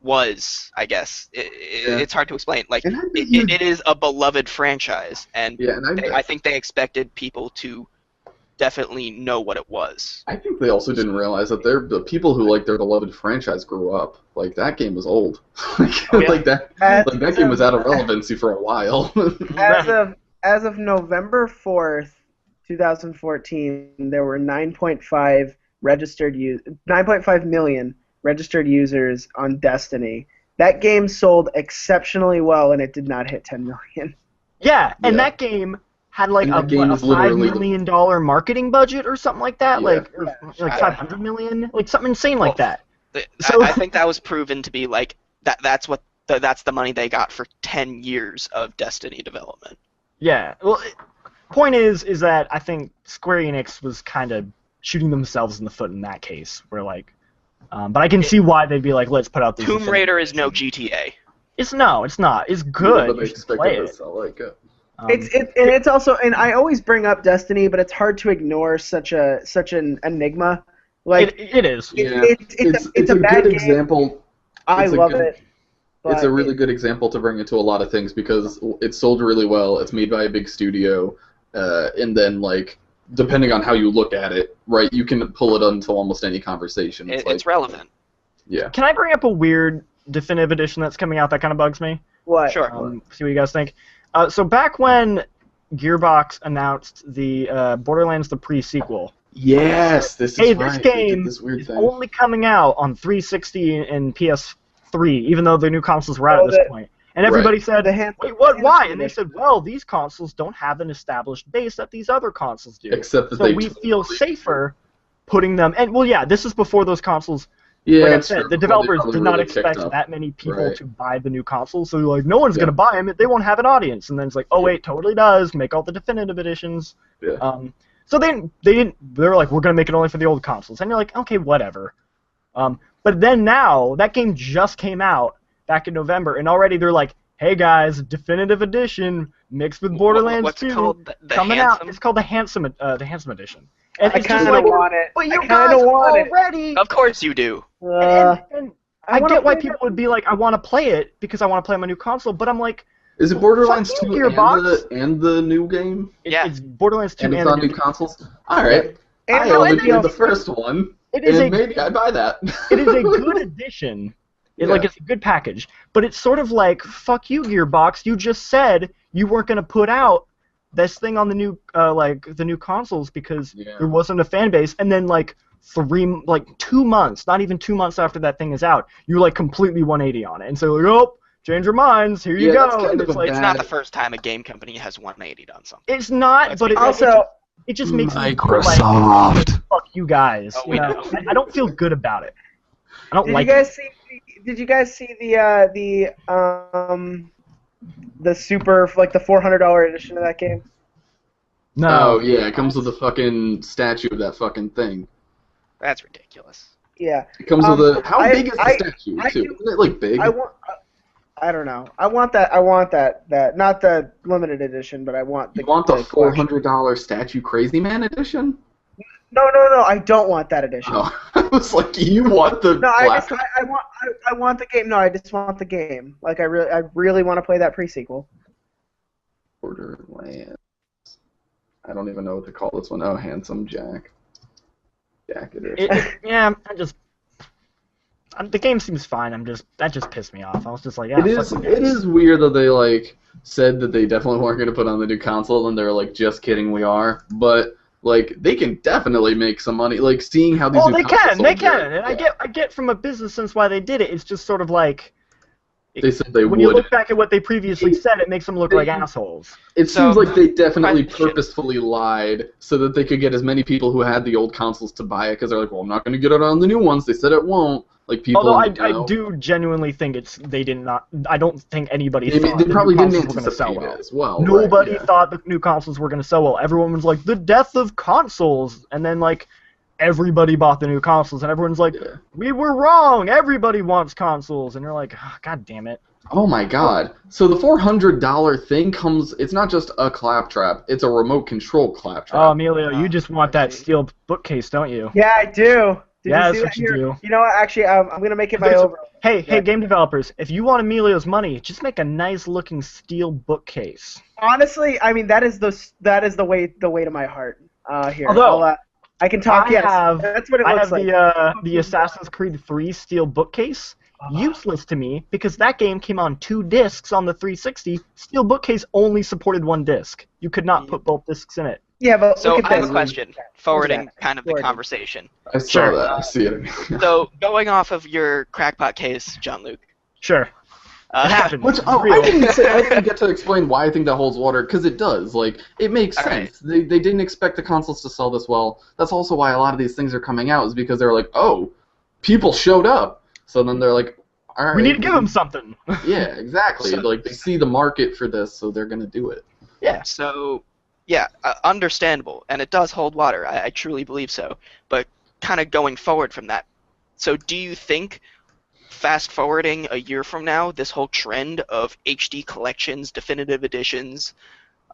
was, I guess. It's hard to explain. Like it is a beloved franchise, and I think they expected people to definitely know what it was. I think they also didn't realize that the people who like their beloved franchise grew up. Like that game was old. That game was out of relevancy for a while. As of November 4th, 2014, there were 9.5 million registered users on Destiny. That game sold exceptionally well, and it did not hit 10 million. Yeah, and that game had like a $5 million marketing budget or something like that, like 500 million, like something insane like that. I think that was proven to be like that's the money they got for 10 years of Destiny development. Yeah, well, point is that I think Square Enix was kind of shooting themselves in the foot in that case. Where like, but I can see why they'd be like, let's put out this. Tomb Raider is no GTA. It's not. It's Yeah, good. but You they should expect play it to it. sell like it. It's also, and I always bring up Destiny, but it's hard to ignore such an enigma. Like it is. Yeah, it's a bad good game. example. I it's a love good- it. It's a but really good example to bring into a lot of things because it sold really well. It's made by a big studio, and then like depending on how you look at it, right, you can pull it into almost any conversation. It's relevant. Yeah. Can I bring up a weird definitive edition that's coming out that kind of bugs me? what? Sure. See what you guys think. So back when Gearbox announced the Borderlands the pre-sequel, Yes, this is hey, right. this They did game this weird is thing. only coming out on 360 and PS3, even though the new consoles were out at this point. And everybody said, wait, what? Why? And they said, well, these consoles don't have an established base that these other consoles do. Except that So they we feel safer putting them. And well, yeah, this is before those consoles. Yeah, Like I it's said, true. the Before they developers probably did not really kicked expect up. that many people Right. to buy the new consoles. So they're like, no one's Yeah. gonna buy them. They won't have an audience. And then it's like, oh wait, totally does. Make all the definitive editions. Yeah. So they didn't. They were like, we're gonna make it only for the old consoles. And you're like, okay, whatever. But then now that game just came out back in November, and already they're like, hey guys, definitive edition mixed with Borderlands What's 2 it called? The coming Handsome? out. It's called the Handsome edition. And I it's kind just of like, want it. but I you kind guys of want it. already. Of course you do. And I wanna get why play people that. would be like, I want to play it because I want to play on my new console, but I'm like, Is it Borderlands fuck 2 you, Gearbox. and the new game? Yeah. it's Borderlands 2 And and it's the on new new consoles? Alright. And I no, only and played the DLC. first one, It is and a maybe I'd buy that. it is a good addition. Like it's a good package, but it's sort of like, fuck you, Gearbox. You just said you weren't gonna put out this thing on the new the new consoles because there wasn't a fan base, and then like 2 months, not even 2 months after that thing is out, you're like completely 180 on it, and so like, oh, change your minds, here you Yeah, that's go. kind And of it's a like It's not the first time a game company has 180'd on something. it's not, Let's but be it Also, it just makes me feel Microsoft. like fuck you guys. Oh, You we know? know. I don't feel good about it. I don't did like you guys it. see? Did you guys see the super like the $400 edition of that game? No. Oh, yeah, it comes with a fucking statue of that fucking thing. That's ridiculous. Yeah. It comes with a... How big is the statue, I too? do- Isn't it, like, big? I don't know. I want that. Not the limited edition, but I want the. You want the collection. $400 statue Crazy Man edition? No. I don't want that edition. Oh, I was like, you want the No, black... I want the game. No, I just want the game. Like I really want to play that pre-sequel. Borderlands. I don't even know what to call this one. Oh, Handsome Jack. Jack edition. Yeah, the game seems fine. That just pissed me off. I was just like, yeah. It is weird that they like said that they definitely weren't going to put on the new console, and they're like, just kidding, we are. But like, they can definitely make some money. Like seeing how these. Oh, new they consoles can, they sold can, good. and Yeah. I get from a business sense why they did it. It's just sort of like They said they when would. you look back at what they previously said, it makes them look like assholes. It So, seems like they definitely question. purposefully lied so that they could get as many people who had the old consoles to buy it, because they're like, well, I'm not going to get it on the new ones. They said it won't. Like people. Although I know. do genuinely think they did not. I don't think anybody They, thought they the probably new didn't consoles were going to sell anticipate well. it as well. Nobody right, yeah. thought the new consoles were going to sell well. Everyone was like, the death of consoles. And then, like, everybody bought the new consoles. And everyone's like, Yeah. we were wrong. Everybody wants consoles. And you're like, oh, God damn it. Oh my god. So the $400 thing comes, it's not just a claptrap, it's a remote control claptrap. Oh, Emilio, you just want that steel bookcase, don't you? Yeah, I do. Did Yeah, you see that's what that you here? do. You know what? Actually, I'm gonna make it my There's- over. Hey, Yeah. game developers, if you want Emilio's money, just make a nice-looking steel bookcase. Honestly, I mean that is the way to my heart. Here, Although, I can talk. I Yes, have- that's what it I looks have like. the Assassin's Creed 3 steel bookcase. Useless to me because that game came on 2 discs on the 360. Steel bookcase only supported 1 disc. You could not put both discs in it. Yeah, but So look at I have this. a question, forwarding that? kind of the Forwarding. conversation. I saw Sure. that. I see it. So going off of your crackpot case, John Luke. Sure, it happened. Which It's I real. didn't get to explain why I think that holds water, because it does. Like, it makes All sense. They didn't expect the consoles to sell this well. That's also why a lot of these things are coming out, is because they're like, oh, people showed up. So then they're like, all right. We need to give them something. Yeah, exactly. So- Like, they see the market for this, so they're gonna do it. Yeah. So Yeah, understandable, and it does hold water. I truly believe so. But kind of going forward from that, so do you think, fast forwarding a year from now, this whole trend of HD collections, definitive editions,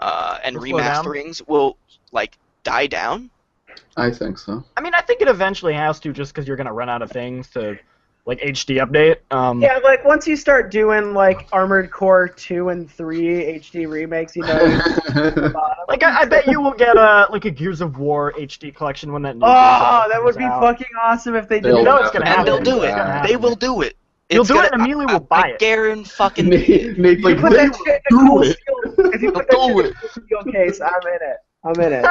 and Will slow down? remasterings will like die down? I think so. I mean, I think it eventually has to, just because you're gonna run out of things to like HD update. Yeah, like once you start doing like Armored Core 2 and 3 HD remakes, you know. Like I bet you will get a Gears of War HD collection when that new Gears of Oh, War that would comes be out. fucking awesome if they did. They'll You know it's gonna And happen. they'll do It's gonna it. happen. They will do it. You'll It's do it gonna- and Amelia will buy it. I guarantee fucking Nate, You like, put they that will shit in a do cool it. steel. If you put that They'll shit do in a cool steel case, I'm in it. I'm in it.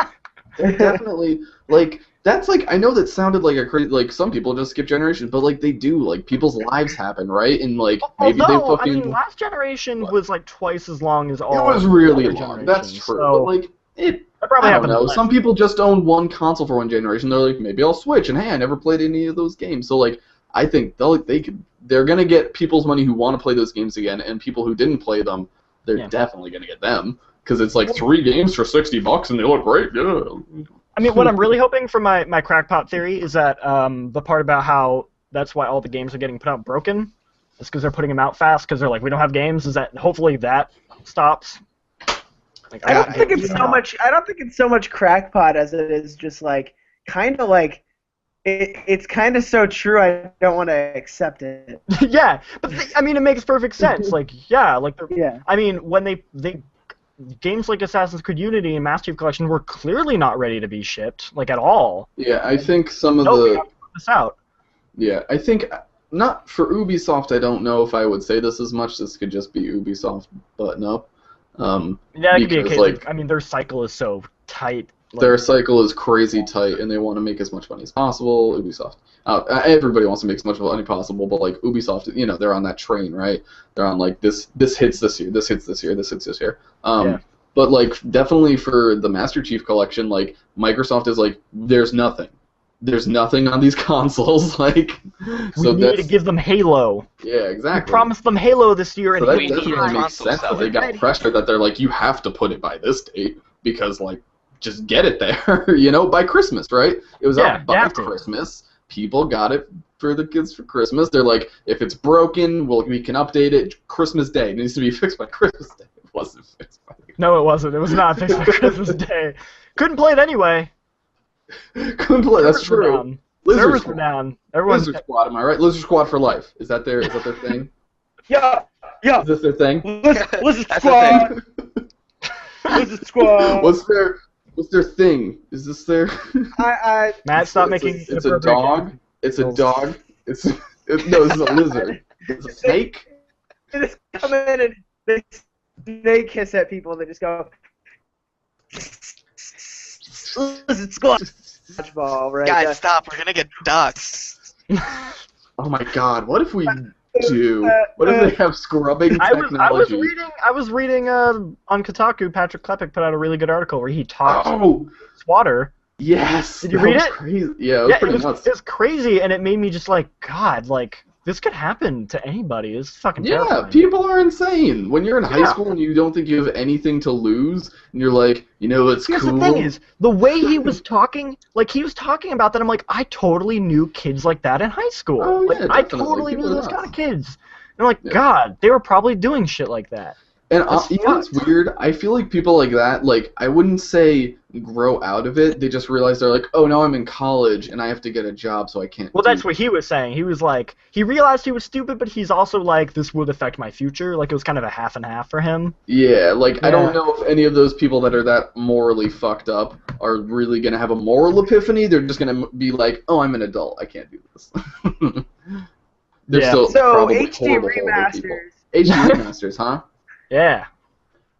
Definitely, like, that's like, I know that sounded like a crazy, like, some people just skip generations, but like they do, like, people's lives happen, right? And like maybe Although, they fucking I mean, last generation was like twice as long as all. it was really other long. That's generations, true, so but like it. that probably I don't happened know. less. Some people just own one console for one generation. They're like, maybe I'll switch, and hey, I never played any of those games. So like, I think they're gonna get people's money who want to play those games again, and people who didn't play them, they're definitely gonna get them because it's like 3 games for $60 and they look great. Yeah. I mean, what I'm really hoping for my crackpot theory is that the part about how that's why all the games are getting put out broken is because they're putting them out fast because they're like, we don't have games. Is that hopefully that stops? Like, I don't think it's so much. I don't think it's so much crackpot as it is just like kind of like it's kind of so true. I don't want to accept it. Yeah, but I mean, it makes perfect sense. Like, yeah, like Yeah. I mean, when they games like Assassin's Creed Unity and Master Chief Collection were clearly not ready to be shipped, like at all. Yeah, I think some of No, we the have to put this out. yeah, I think not for Ubisoft. I don't know if I would say this as much. This could just be Ubisoft button up. That could be a because, case. like, I mean, their cycle is so tight. Like, their cycle is crazy tight, and they want to make as much money as possible. Ubisoft, everybody wants to make as much money possible, but like Ubisoft, you know, they're on that train, right? They're on like this hits this year, this hits this year, this hits this year. Yeah. But like definitely for the Master Chief Collection, like Microsoft is like, there's nothing on these consoles, like. we need to give them Halo. Yeah, We exactly. promised them Halo this year, So and that we need definitely a makes console sense that they seller. got pressure that they're like, you have to put it by this date because like just get it there, you know, by Christmas, right? It was Yeah, out you by have to. Christmas. People got it for the kids for Christmas. They're like, if it's broken, we can update it. Christmas Day it needs to be fixed by Christmas Day. It wasn't fixed by. No, it wasn't. It was not fixed for Christmas Day. Couldn't play it anyway. Couldn't play. That's Servers were true. down. Lizard Servers were Squad. down. Everyone's Lizard Squad. Am I right? Lizard Squad for life. Is that their thing? Yeah. Is this their thing? Lizard That's Squad. Lizard Squad. What's their thing? Is this their? Matt, stop making. It's a inappropriate dog. It's a dog. No, this is a lizard. It's a snake. They just come in and they snake hiss at people. They just go. Lizard Squad. Dodgeball, right? Guys, stop. We're gonna get doxxed. Oh my God! What if we do? What if they have scrubbing I technology? was reading on Kotaku. Patrick Klepek put out a really good article where he talks Oh water. yes! Did you that read was it? Crazy. Yeah, it was pretty nuts. It was crazy, and it made me just like, God, like this could happen to anybody. It's fucking Yeah, terrifying. people are insane. When you're in high Yeah. school and you don't think you have anything to lose, and you're like, you know what's Here's cool? the thing is, the way he was talking, like he was talking about that, I'm like, I totally knew kids like that in high school. Oh, like yeah, I definitely. totally People knew are those nuts. kind of kids. And I'm like, Yeah. God, they were probably doing shit like that. And That's you know what's fucked. weird? I feel like people like that, like, I wouldn't say grow out of it. They just realize they're like, oh, now I'm in college and I have to get a job, so I can't. Well, do that's what he was saying. He was like, he realized he was stupid, but he's also like, this would affect my future. Like, it was kind of a half and half for him. Yeah, like, I don't Yeah. know if any of those people that are that morally fucked up are really going to have a moral epiphany. They're just going to be like, oh, I'm an adult. I can't do this. They're Yeah. still So probably HD horrible people. remasters. HD remasters, huh? Yeah.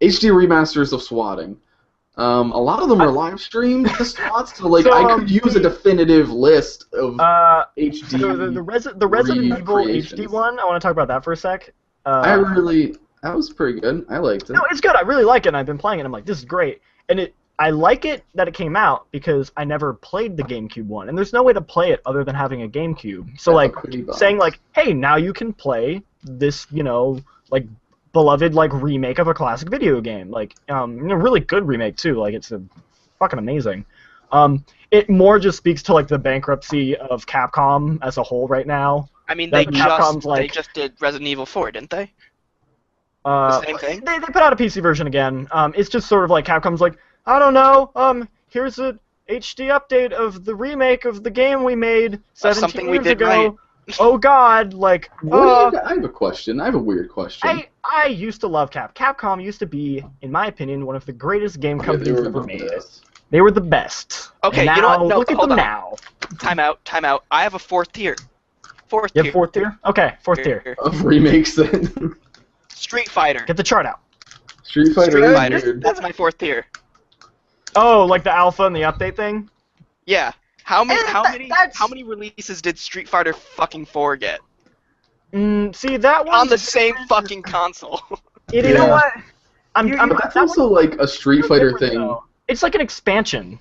HD remasters of swatting. A lot of them are live streamed, the swats, so like So, I could use a definitive list of HD. So the Resident Evil recreations. HD one, I want to talk about that for a sec. That was pretty good. I liked it. No, it's good. I really like it, and I've been playing it. I'm like, this is great. And I like it that it came out because I never played the GameCube one, and there's no way to play it other than having a GameCube. So That's like a pretty box. saying like, hey, now you can play this, you know, like beloved like remake of a classic video game, like a really good remake too. Like it's fucking amazing. It more just speaks to like the bankruptcy of Capcom as a whole right now. I mean, That Capcom's, they just did Resident Evil 4, didn't they? Same thing? They put out a PC version again. It's just sort of like Capcom's like, I don't know, here's a HD update of the remake of the game we made 17 years ago. Right. Oh God, like. I have a question. I have a weird question. I used to love Capcom used to be, in my opinion, one of the greatest game companies ever made. They were the best. Okay, now, you know what? No, look at them now. Time out. I have a fourth tier. You have fourth tier? Okay, fourth tier. Of remakes then. Street Fighter. Get the chart out. Street Fighter. That's my fourth tier. Oh, like the alpha and the update thing? Yeah. How many releases did Street Fighter fucking 4 get? See, that one on the same fucking console. You know what? That's also like a Street Fighter thing. Though. It's like an expansion.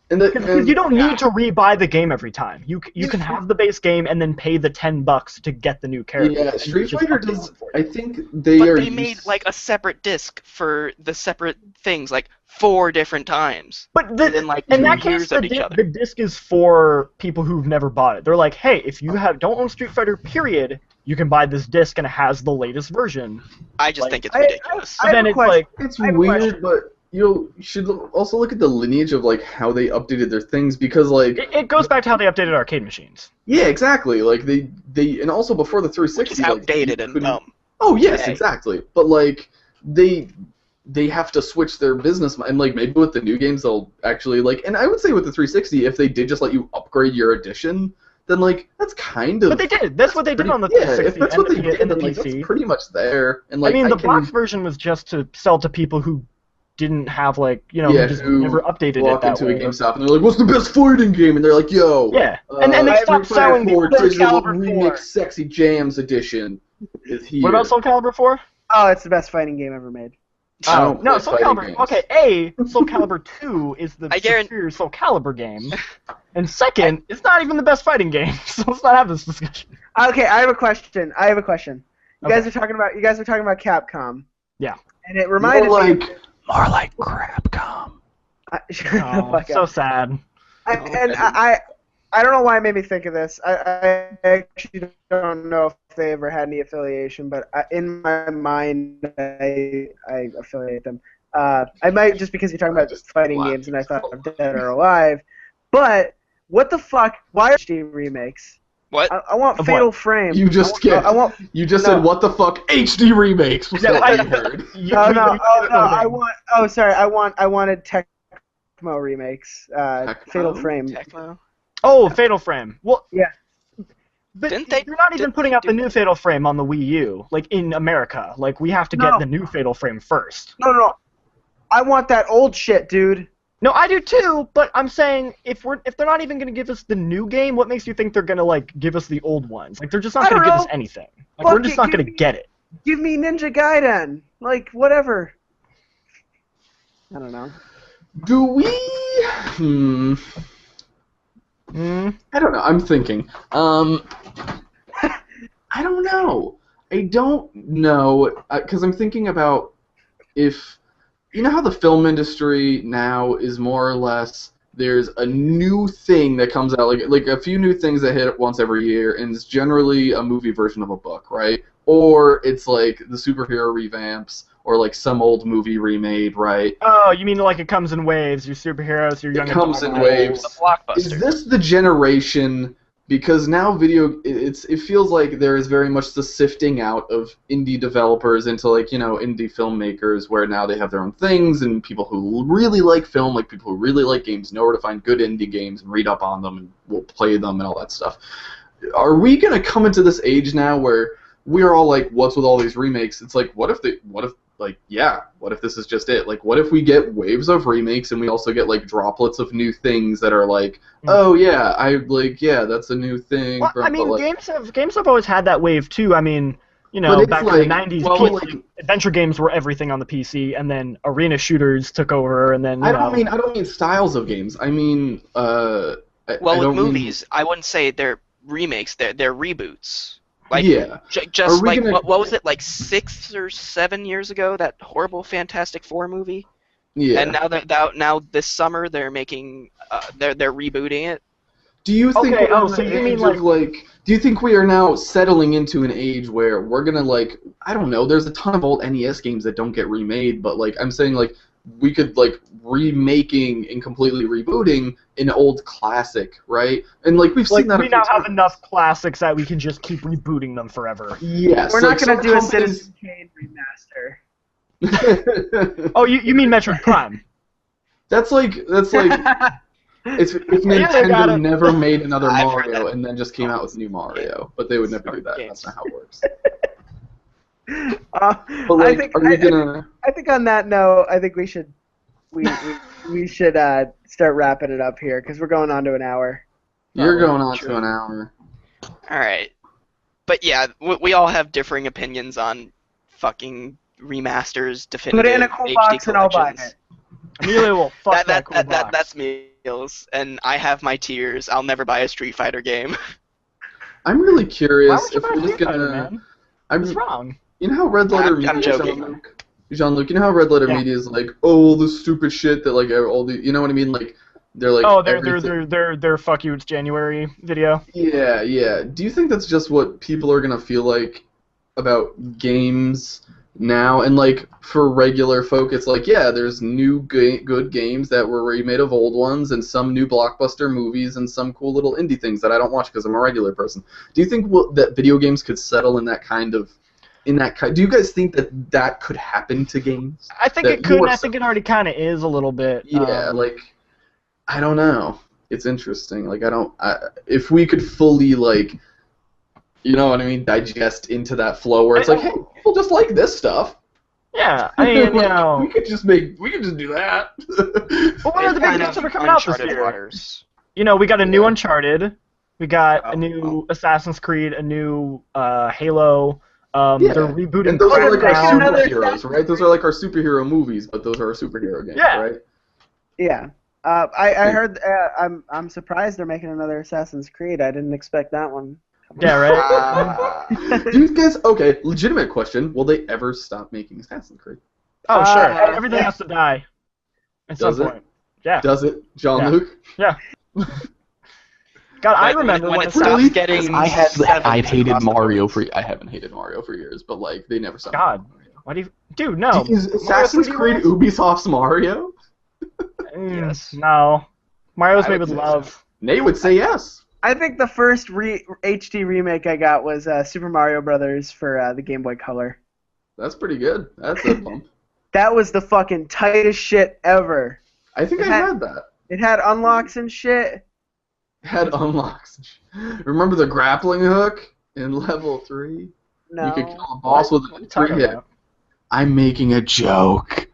And you don't need to re-buy the game every time. You can have the base game and then pay the $10 to get the new character. Yeah, Street Fighter does. I think they made like a separate disc for the separate things, like 4 different times. But within, like, in 2 that years case, of each other. The disc is for people who've never bought it. They're like, hey, if you don't own Street Fighter, period, you can buy this disc and it has the latest version. I just think it's ridiculous. It's weird, but you should also look at the lineage of like how they updated their things, because like it goes back to how they updated arcade machines. Yeah, exactly. Like they and also before the 360, which is outdated and dumb. Oh yes, exactly. But like they have to switch their business, and like maybe with the new games they'll actually like. And I would say with the 360, if they did just let you upgrade your edition, then like that's kind of. But they did. That's what they did on the 360. Yeah, if that's what they did, in the then like, PC. that's pretty much there. And like I mean, the box version was just to sell to people who didn't have like who just never updated walk it that into way. a GameStop and they're like, "What's the best fighting game?" And they're like, "Yo, yeah." And they stopped selling Soul Calibur 4. Remix Sexy Jams Edition is here. What about Soul Calibur 4? Oh, it's the best fighting game ever made. No, Soul Calibur. Games. Okay, Soul Calibur 2 is the superior Soul Calibur game, and second, it's not even the best fighting game. So let's not have this discussion. Okay, I have a question. You guys are talking about Capcom. Yeah. And it reminded me. More like Crapcom. So sad. I don't know why it made me think of this. I actually don't know if they ever had any affiliation, but in my mind, I affiliate them. I might just because you're talking about fighting games, and I thought of Dead or Alive. But what the fuck? Why are HD remakes? What? I want Fatal Frame. You just said what the fuck HD remakes? Was that what you heard? I wanted Tecmo remakes. Fatal Frame. Tecmo? Oh, Fatal Frame. Well, yeah. But they're not even putting out the new Fatal Frame on the Wii U, like in America. Like we have to get the new Fatal Frame first. No. I want that old shit, dude. No, I do too, but I'm saying if they're not even gonna give us the new game, what makes you think they're gonna like give us the old ones? Like they're just not gonna give us anything. Like we're just not gonna get it. Give me Ninja Gaiden, like whatever. I don't know. Do we? I don't know. I'm thinking. I don't know. I don't know because I'm thinking about if. You know how the film industry now is more or less there's a new thing that comes out, like a few new things that hit once every year, and it's generally a movie version of a book, right? Or it's like the superhero revamps, or like some old movie remade, right? Oh, you mean like it comes in waves, your superheroes, your young adults. It comes in waves. The blockbuster. Is this the generation? Because now it feels like there is very much the sifting out of indie developers into indie filmmakers, where now they have their own things, and people who really like film, like people who really like games, know where to find good indie games and read up on them and will play them and all that stuff. Are we gonna come into this age now where we're all like, what's with all these remakes? It's like, what if this is just it? Like, what if we get waves of remakes and we also get like droplets of new things that are like, oh yeah, that's a new thing. Well, I mean, games have always had that wave too. I mean, back in the 90s, adventure games were everything on the PC, and then arena shooters took over, and then I don't mean styles of games. I mean, with movies, I wouldn't say they're remakes. They're reboots. Like, yeah. just Are we like gonna- what was it, like 6 or 7 years ago, that horrible Fantastic Four movie? Yeah. And now this summer they're making they're rebooting it. Do you think Okay, we're oh, in so an you mean, age like- of, like... Do you think we are now settling into an age where we're gonna, like... I don't know, there's a ton of old NES games that don't get remade, but, like, I'm saying, like, we could, like, remaking and completely rebooting an old classic, right? And, like, we've Like, seen that a we few now have times. enough classics that we can just keep rebooting them forever. Yes. We're like, not gonna some do a companies- Citizen Kane remaster. Oh, you mean Metroid Prime? That's like... If Yeah, they got Nintendo it. never made another I've heard Mario that. and then just came out with new Mario, but they would never do that. Games. That's not how it works. But, I like, think are we gonna... I think on that note, I think we should start wrapping it up here because we're going on to an hour. You're going on True. to an hour. All right, but yeah, we all have differing opinions on fucking remasters, definitive Put it in a cool HD box and I'll buy collections. it. Amelia will fuck that cool box. That's Meals, and I have my tears. I'll never buy a Street Fighter game. I'm really Why curious would you if buy we're just Street Fighter, gonna... man? I'm, What's wrong? you know how Red Letter I'm Media... joking. Jean-Luc, you know how Red Letter Yeah. Media is like, oh, all this stupid shit that, like, all the... You know what I mean? Like, they're like... Oh, everything- their fuck you, it's January video. Yeah, yeah. Do you think that's just what people are gonna feel like about games now? And, like, for regular folk, it's like, yeah, there's new good games that were remade of old ones, and some new blockbuster movies, and some cool little indie things that I don't watch because I'm a regular person. Do you think that video games could settle in that kind of... Do you guys think that that could happen to games? I think That it could, more and I so. think it already kind of is a little bit. Yeah, like, I don't know. It's interesting. Like, if we could fully, like, you know what I mean, digest into that flow where it's like, hey, people just like this stuff. Yeah, I mean, you know. we could just do that. But what are the big Kind games of that are coming out this uncharted year? waters. You know, we got a new Yeah. Uncharted, we got a new Assassin's Creed, a new Halo. Yeah. They're rebooting And those are like our Crackdown. another superheroes, Assassin's right? Those are like our superhero movies, but those are our superhero games, Yeah. right? Yeah. I heard. I'm surprised they're making another Assassin's Creed. I didn't expect that one. Yeah, right. Do you guys? Okay, legitimate question. Will they ever stop making Assassin's Creed? Oh, sure. Uh, Everything has to die at Does some it? point. Yeah. Does it, Jean-Luc? Yeah. God, I When remember it when stops Assassin's getting I've sevens hated across the Mario board. I haven't hated Mario for years, but like they never stopped. God, why do you, dude? No. Is Assassin's Mario Creed 3D Ubisoft's Mario? Yes. No. Mario's I made would with say love. Nate would say yes. I think the first HD remake I got was Super Mario Brothers for the Game Boy Color. That's pretty good. That's a bump. That was the fucking tightest shit ever. I think I had that. It had unlocks and shit. Had unlocks. Remember the grappling hook in level 3? No. You could kill a boss with What are you a talking 3-hit. about? I'm making a joke.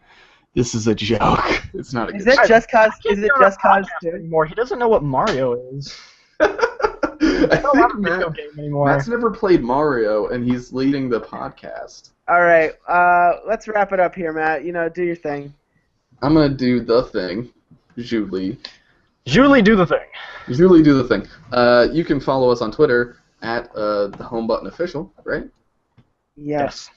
This is a joke. It's not a Is good it just cause? Can't Is it be on a just cause? podcast anymore. He doesn't know what Mario is. I I don't have think a video game anymore. Matt's never played Mario, and he's leading the podcast. All right. Let's wrap it up here, Matt. You know, do your thing. I'm gonna do the thing, Julie. Julie, do the thing. Julie, do the thing. You can follow us on Twitter at the Home Button Official, right? Yes.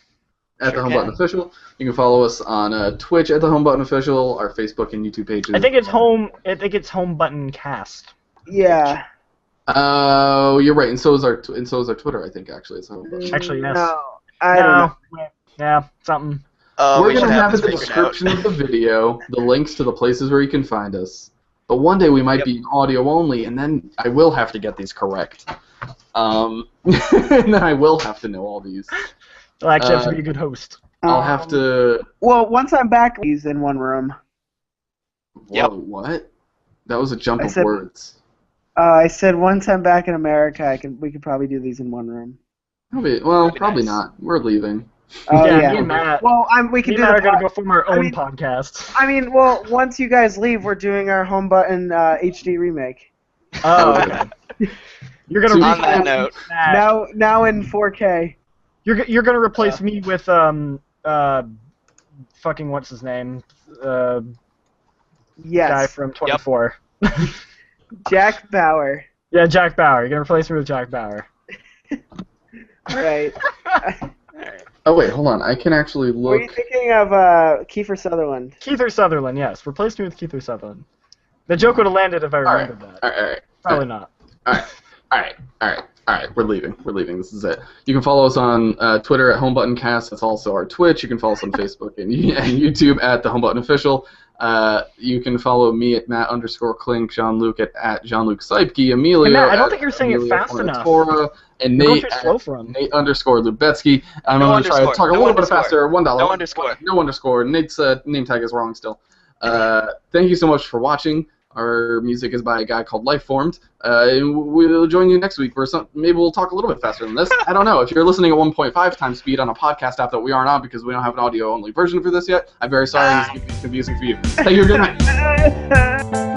At Sure the Home can. Button Official. You can follow us on Twitch at the Home Button Official, our Facebook and YouTube pages. I think it's home. I think it's home button cast. Yeah. Oh, you're right, and so is our Twitter. I think actually it's Home Button. Actually, yes. No. I don't know. No. Yeah, something. We're We should gonna have this the figured out. description of the video, the links to the places where you can find us. But one day we might be audio only, and then I will have to get these correct. And then I will have to know all these. I'll actually have to be a good host. I'll have to. Well, once I'm back, he's in one room. Yep. Whoa, what? That was a jump I of said- words. I said once I'm back in America, we could probably do these in one room. Probably nice. not. We're leaving. Oh yeah, yeah. me and Matt. Well, we Me can and do Matt the. are gonna pod- go form our I own mean- podcast. I mean, well, once you guys leave, we're doing our home button HD remake. Oh, okay. You're gonna So- On that note, Matt. Now in 4K. You're gonna replace me with fucking what's his name? Guy Yes. from 24. Jack Bauer. Yeah, Jack Bauer. You're gonna replace me with Jack Bauer. Right. Oh wait, hold on. I can actually Were you look. thinking of Kiefer Sutherland? Kiefer Sutherland, yes. Replace me with Kiefer Sutherland. The joke would have landed if I remembered that. All right. Probably not. All right. We're leaving. This is it. You can follow us on Twitter at HomeButtonCast. That's also our Twitch. You can follow us on Facebook and YouTube at the HomeButton Official. You can follow me at Matt_Klink, Jean-Luc at Jean-Luc Seipke, Emilio. Hey, Matt, I don't at think you're saying it Emilio fast enough. Fornatora, and You're going Nate too slow at for him. Nate_Lubetsky. I'm No going to try to underscore. talk a No little bit underscore. faster. $1. No underscore. No underscore. Nate's name tag is wrong still. Thank you so much for watching. Our music is by a guy called Lifeformed. We'll join you next week. Maybe we'll talk a little bit faster than this. I don't know. If you're listening at 1.5 times speed on a podcast app that we aren't on because we don't have an audio-only version for this yet, I'm very sorry. This is confusing for you. Thank you. Good night.